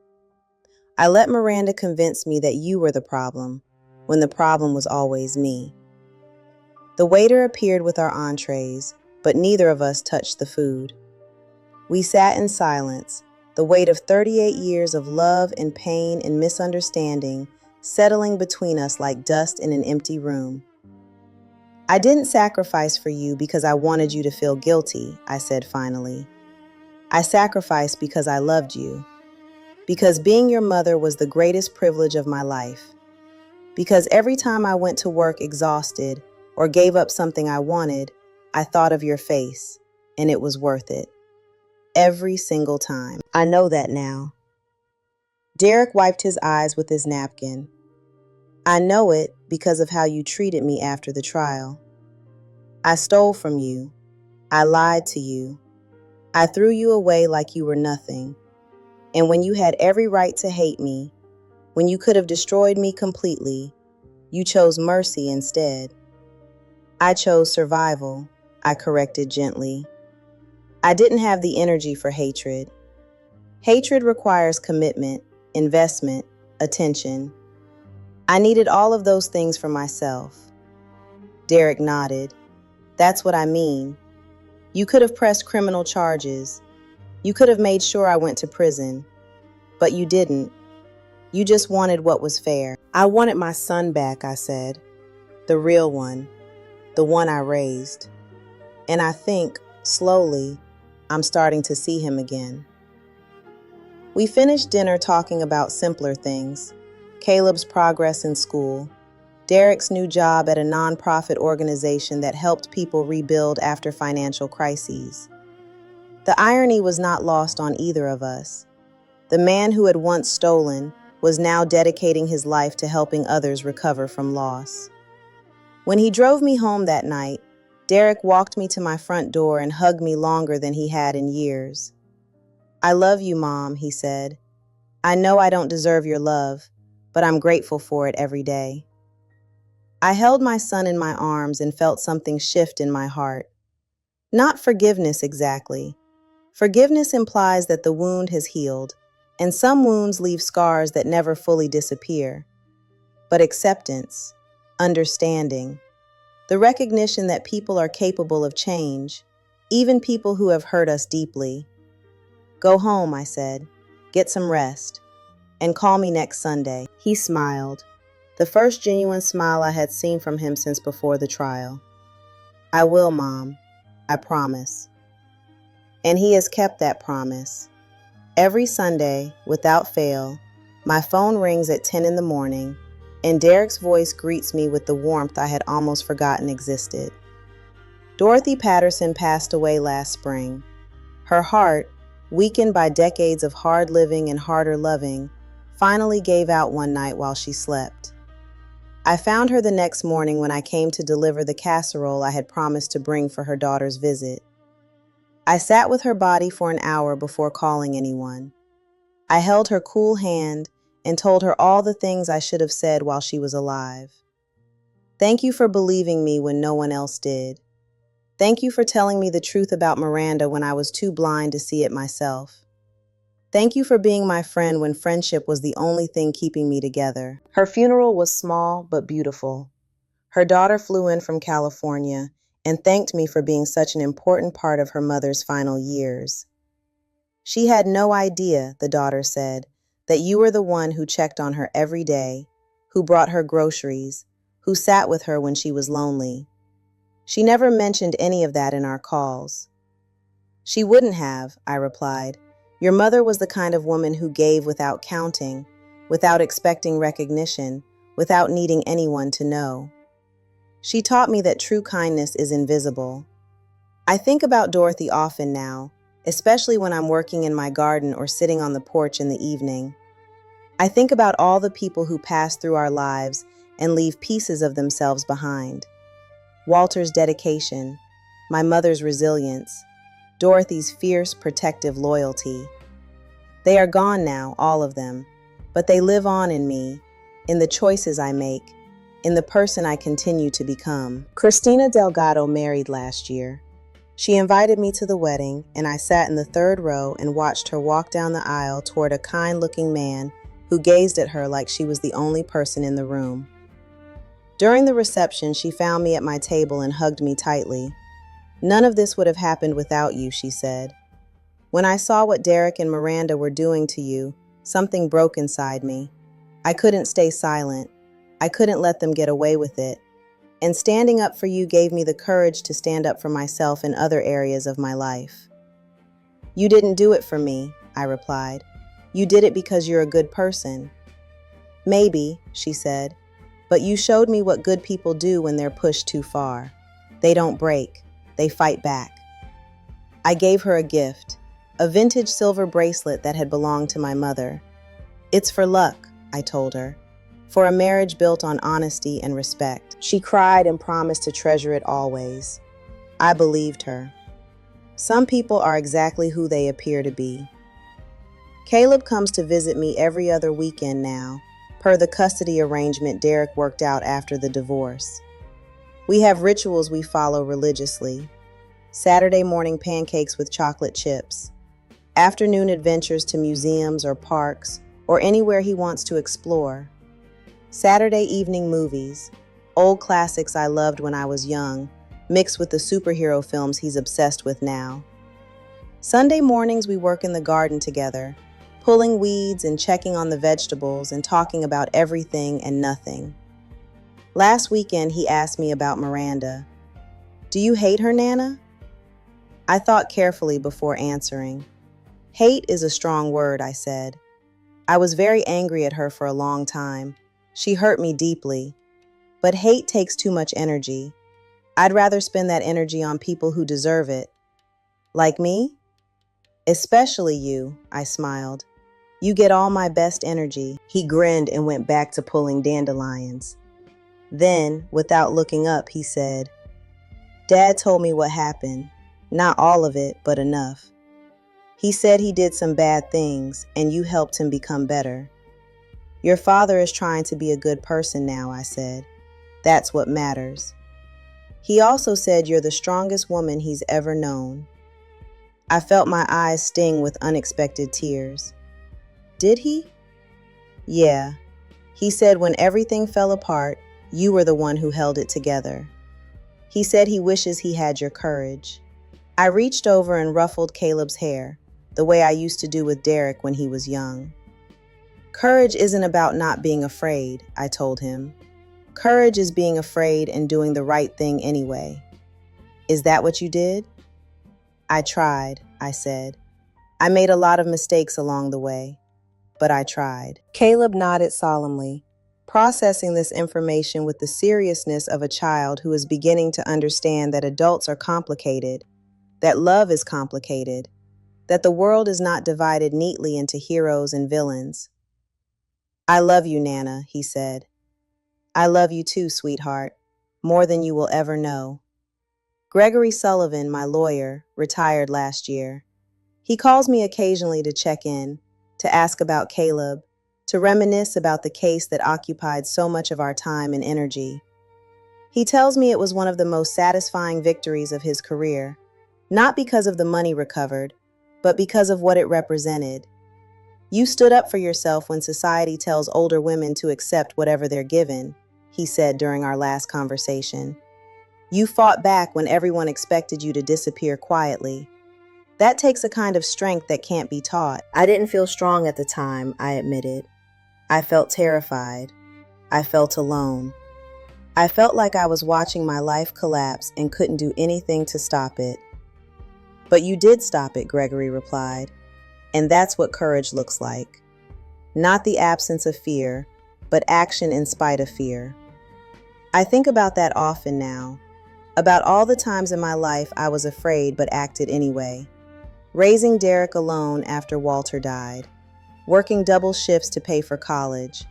I let Miranda convince me that you were the problem, when the problem was always me. The waiter appeared with our entrees, but neither of us touched the food. We sat in silence, the weight of 38 years of love and pain and misunderstanding settling between us like dust in an empty room. "I didn't sacrifice for you because I wanted you to feel guilty," I said finally. "I sacrificed because I loved you. Because being your mother was the greatest privilege of my life. Because every time I went to work exhausted or gave up something I wanted, I thought of your face, and it was worth it. Every single time. I know that now." Derek wiped his eyes with his napkin. "I know it because of how you treated me after the trial. I stole from you. I lied to you. I threw you away like you were nothing. And when you had every right to hate me, when you could have destroyed me completely, you chose mercy instead." "I chose survival," I corrected gently. "I didn't have the energy for hatred. Hatred requires commitment, investment, attention. I needed all of those things for myself." Derek nodded. "That's what I mean. You could have pressed criminal charges. You could have made sure I went to prison. But you didn't. You just wanted what was fair." "I wanted my son back," I said. "The real one. The one I raised. And I think, slowly, I'm starting to see him again." We finished dinner talking about simpler things. Caleb's progress in school, Derek's new job at a nonprofit organization that helped people rebuild after financial crises. The irony was not lost on either of us. The man who had once stolen was now dedicating his life to helping others recover from loss. When he drove me home that night, Derek walked me to my front door and hugged me longer than he had in years. "I love you, Mom," he said. "I know I don't deserve your love, but I'm grateful for it every day." I held my son in my arms and felt something shift in my heart. Not forgiveness exactly. Forgiveness implies that the wound has healed, and some wounds leave scars that never fully disappear. But acceptance, understanding, the recognition that people are capable of change, even people who have hurt us deeply. "Go home," I said. "Get some rest. And call me next Sunday." He smiled, the first genuine smile I had seen from him since before the trial. "I will, Mom. I promise." And he has kept that promise. Every Sunday, without fail, my phone rings at 10 in the morning, and Derek's voice greets me with the warmth I had almost forgotten existed. Dorothy Patterson passed away last spring. Her heart, weakened by decades of hard living and harder loving, finally gave out one night while she slept. I found her the next morning when I came to deliver the casserole I had promised to bring for her daughter's visit. I sat with her body for an hour before calling anyone. I held her cool hand and told her all the things I should have said while she was alive. Thank you for believing me when no one else did. Thank you for telling me the truth about Miranda when I was too blind to see it myself. Thank you for being my friend when friendship was the only thing keeping me together. Her funeral was small but beautiful. Her daughter flew in from California and thanked me for being such an important part of her mother's final years. She had no idea, the daughter said, that you were the one who checked on her every day, who brought her groceries, who sat with her when she was lonely. She never mentioned any of that in our calls. She wouldn't have, I replied. Your mother was the kind of woman who gave without counting, without expecting recognition, without needing anyone to know. She taught me that true kindness is invisible. I think about Dorothy often now, especially when I'm working in my garden or sitting on the porch in the evening. I think about all the people who pass through our lives and leave pieces of themselves behind. Walter's dedication, my mother's resilience, Dorothy's fierce, protective loyalty. They are gone now, all of them, but they live on in me, in the choices I make, in the person I continue to become. Christina Delgado married last year. She invited me to the wedding, and I sat in the third row and watched her walk down the aisle toward a kind-looking man who gazed at her like she was the only person in the room. During the reception, she found me at my table and hugged me tightly. None of this would have happened without you, she said. When I saw what Derek and Miranda were doing to you, something broke inside me. I couldn't stay silent. I couldn't let them get away with it. And standing up for you gave me the courage to stand up for myself in other areas of my life. You didn't do it for me, I replied. You did it because you're a good person. Maybe, she said, but you showed me what good people do when they're pushed too far. They don't break, they fight back. I gave her a gift, a vintage silver bracelet that had belonged to my mother. It's for luck, I told her, for a marriage built on honesty and respect. She cried and promised to treasure it always. I believed her. Some people are exactly who they appear to be. Caleb comes to visit me every other weekend now, per the custody arrangement Derek worked out after the divorce. We have rituals we follow religiously. Saturday morning pancakes with chocolate chips. Afternoon adventures to museums or parks, or anywhere he wants to explore. Saturday evening movies, old classics I loved when I was young, mixed with the superhero films he's obsessed with now. Sunday mornings we work in the garden together, pulling weeds and checking on the vegetables and talking about everything and nothing. Last weekend he asked me about Miranda. Do you hate her, Nana? I thought carefully before answering. Hate is a strong word, I said. I was very angry at her for a long time. She hurt me deeply. But hate takes too much energy. I'd rather spend that energy on people who deserve it. Like me? Especially you, I smiled. You get all my best energy. He grinned and went back to pulling dandelions. Then, without looking up, he said, Dad told me what happened. Not all of it, but enough. He said he did some bad things, and you helped him become better. Your father is trying to be a good person now, I said. That's what matters. He also said you're the strongest woman he's ever known. I felt my eyes sting with unexpected tears. Did he? Yeah. He said when everything fell apart, you were the one who held it together. He said he wishes he had your courage. I reached over and ruffled Caleb's hair, the way I used to do with Derek when he was young. Courage isn't about not being afraid, I told him. Courage is being afraid and doing the right thing anyway. Is that what you did? I tried, I said. I made a lot of mistakes along the way, but I tried. Caleb nodded solemnly, processing this information with the seriousness of a child who is beginning to understand that adults are complicated, that love is complicated, that the world is not divided neatly into heroes and villains. "I love you, Nana," he said. "I love you too, sweetheart, more than you will ever know." Gregory Sullivan, my lawyer, retired last year. He calls me occasionally to check in, to ask about Caleb, to reminisce about the case that occupied so much of our time and energy. He tells me it was one of the most satisfying victories of his career, not because of the money recovered, but because of what it represented. "You stood up for yourself when society tells older women to accept whatever they're given," he said during our last conversation. "You fought back when everyone expected you to disappear quietly. That takes a kind of strength that can't be taught." I didn't feel strong at the time, I admitted. I felt terrified. I felt alone. I felt like I was watching my life collapse and couldn't do anything to stop it. "But you did stop it," Gregory replied. "And that's what courage looks like. Not the absence of fear, but action in spite of fear." I think about that often now, about all the times in my life I was afraid but acted anyway. Raising Derek alone after Walter died, working double shifts to pay for college,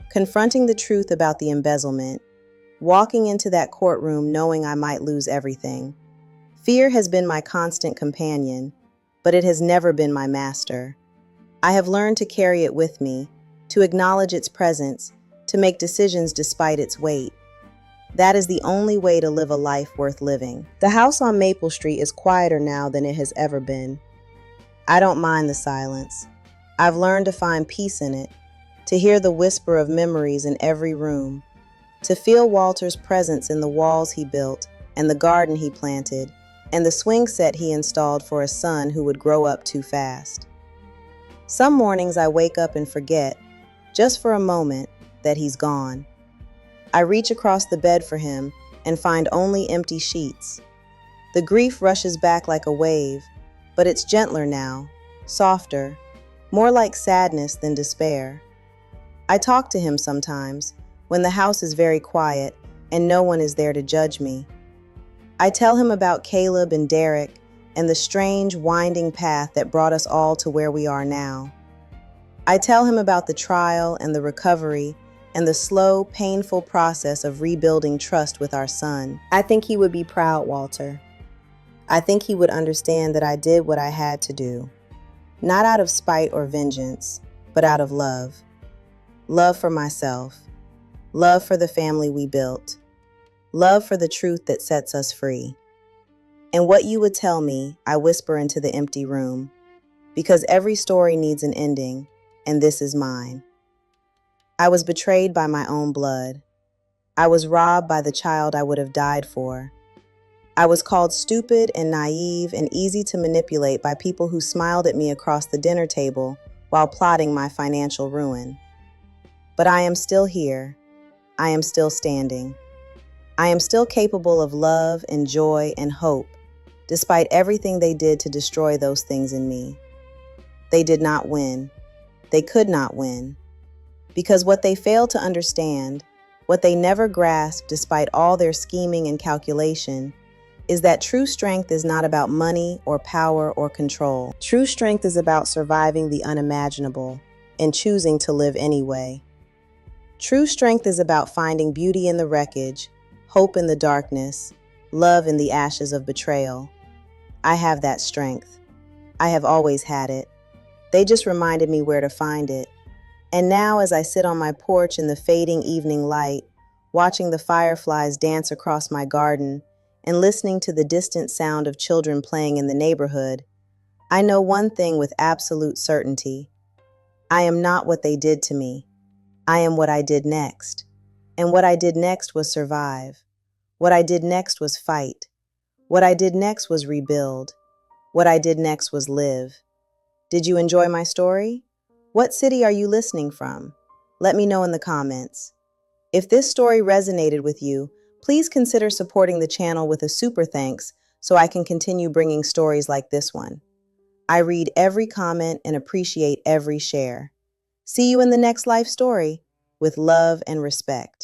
confronting the truth about the embezzlement, walking into that courtroom knowing I might lose everything. Fear has been my constant companion, but it has never been my master. I have learned to carry it with me, to acknowledge its presence, to make decisions despite its weight. That is the only way to live a life worth living. The house on Maple Street is quieter now than it has ever been. I don't mind the silence. I've learned to find peace in it, to hear the whisper of memories in every room, to feel Walter's presence in the walls he built, and the garden he planted, and the swing set he installed for a son who would grow up too fast. Some mornings I wake up and forget, just for a moment, that he's gone. I reach across the bed for him and find only empty sheets. The grief rushes back like a wave, but it's gentler now, softer, more like sadness than despair. I talk to him sometimes, when the house is very quiet and no one is there to judge me. I tell him about Caleb and Derek and the strange, winding path that brought us all to where we are now. I tell him about the trial and the recovery and the slow, painful process of rebuilding trust with our son. I think he would be proud, Walter. I think he would understand that I did what I had to do, not out of spite or vengeance, but out of love. Love for myself, love for the family we built, love for the truth that sets us free. "And what you would tell me," I whisper into the empty room, "because every story needs an ending, and this is mine. I was betrayed by my own blood. I was robbed by the child I would have died for. I was called stupid and naive and easy to manipulate by people who smiled at me across the dinner table while plotting my financial ruin. But I am still here. I am still standing. I am still capable of love and joy and hope, despite everything they did to destroy those things in me. They did not win. They could not win. Because what they failed to understand, what they never grasped despite all their scheming and calculation, is that true strength is not about money or power or control. True strength is about surviving the unimaginable and choosing to live anyway. True strength is about finding beauty in the wreckage, hope in the darkness, love in the ashes of betrayal. I have that strength. I have always had it. They just reminded me where to find it. And now, as I sit on my porch in the fading evening light, watching the fireflies dance across my garden and listening to the distant sound of children playing in the neighborhood, I know one thing with absolute certainty. I am not what they did to me. I am what I did next. And what I did next was survive. What I did next was fight. What I did next was rebuild. What I did next was live. Did you enjoy my story? What city are you listening from? Let me know in the comments. If this story resonated with you, please consider supporting the channel with a super thanks so I can continue bringing stories like this one. I read every comment and appreciate every share. See you in the next life story with love and respect.